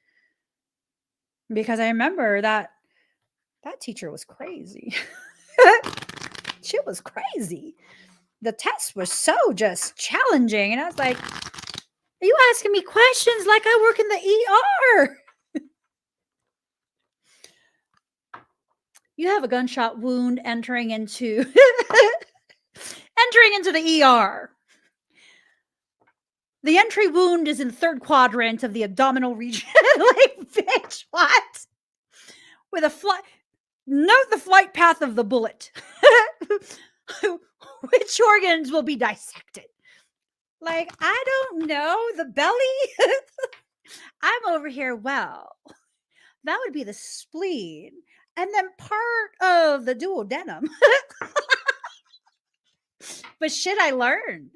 Because I remember that teacher was crazy. She was crazy. The test was so just challenging. And I was like, are you asking me questions like I work in the ER? You have a gunshot wound entering into the ER. The entry wound is in the third quadrant of the abdominal region. Like, bitch, what? With a flight. Note the flight path of the bullet. Which organs will be dissected? Like, I don't know. The belly? I'm over here. Well, that would be the spleen. And then part of the duodenum. But shit, I learned.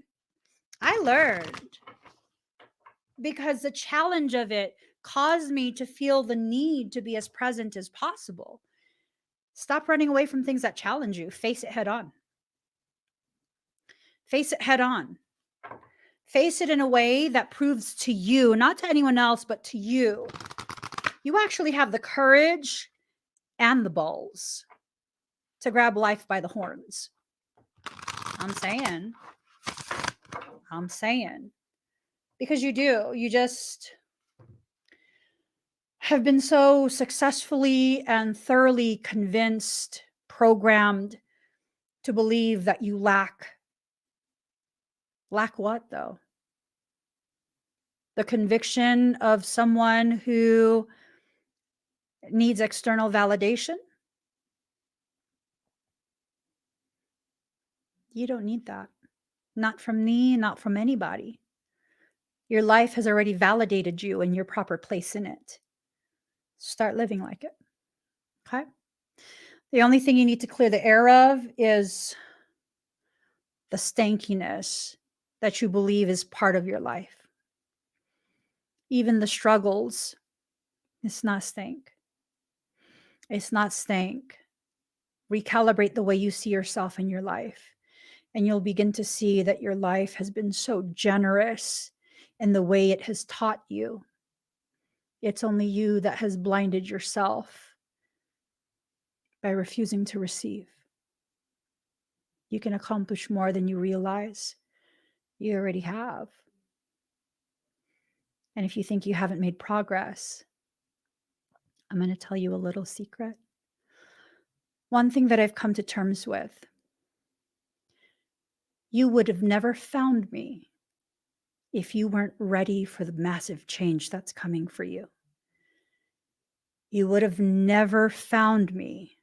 Because the challenge of it caused me to feel the need to be as present as possible. Stop running away from things that challenge you. Face it head on. Face it head on. Face it in a way that proves to you, not to anyone else, but to you, you actually have the courage and the balls to grab life by the horns. I'm saying. Because you do. You just have been so successfully and thoroughly convinced, programmed to believe that you lack. Lack what, though? The conviction of someone who needs external validation? You don't need that. Not from me, not from anybody. Your life has already validated you in your proper place in it. Start living like it. Okay? The only thing you need to clear the air of is the stankiness that you believe is part of your life. Even the struggles, it's not stank. It's not stank. Recalibrate the way you see yourself in your life, and you'll begin to see that your life has been so generous in the way it has taught you. It's only you that has blinded yourself by refusing to receive. You can accomplish more than you realize. You already have. And if you think you haven't made progress, I'm going to tell you a little secret. One thing that I've come to terms with, you would have never found me if you weren't ready for the massive change that's coming for you. You would have never found me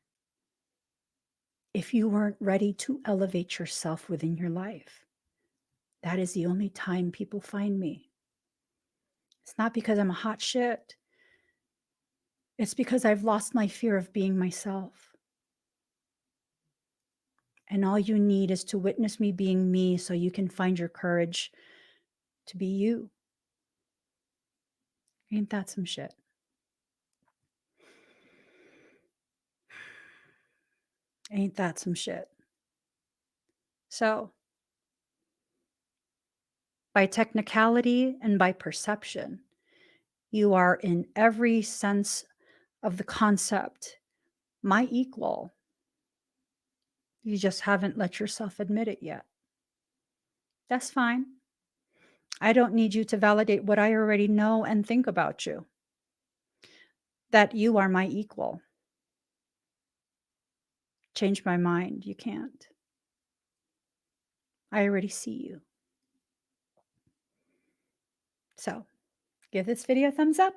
if you weren't ready to elevate yourself within your life. That is the only time people find me. It's not because I'm a hot shit. It's because I've lost my fear of being myself. And all you need is to witness me being me so you can find your courage to be you. Ain't that some shit? Ain't that some shit? So, by technicality and by perception, you are in every sense of the concept my equal. You just haven't let yourself admit it yet. That's fine. I don't need you to validate what I already know and think about you. That you are my equal. Change my mind. You can't. I already see you. So, give this video a thumbs up.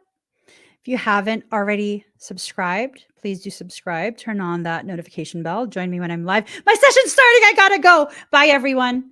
If you haven't already subscribed, please do subscribe. Turn on that notification bell. Join me when I'm live. My session's starting. I gotta go. Bye, everyone.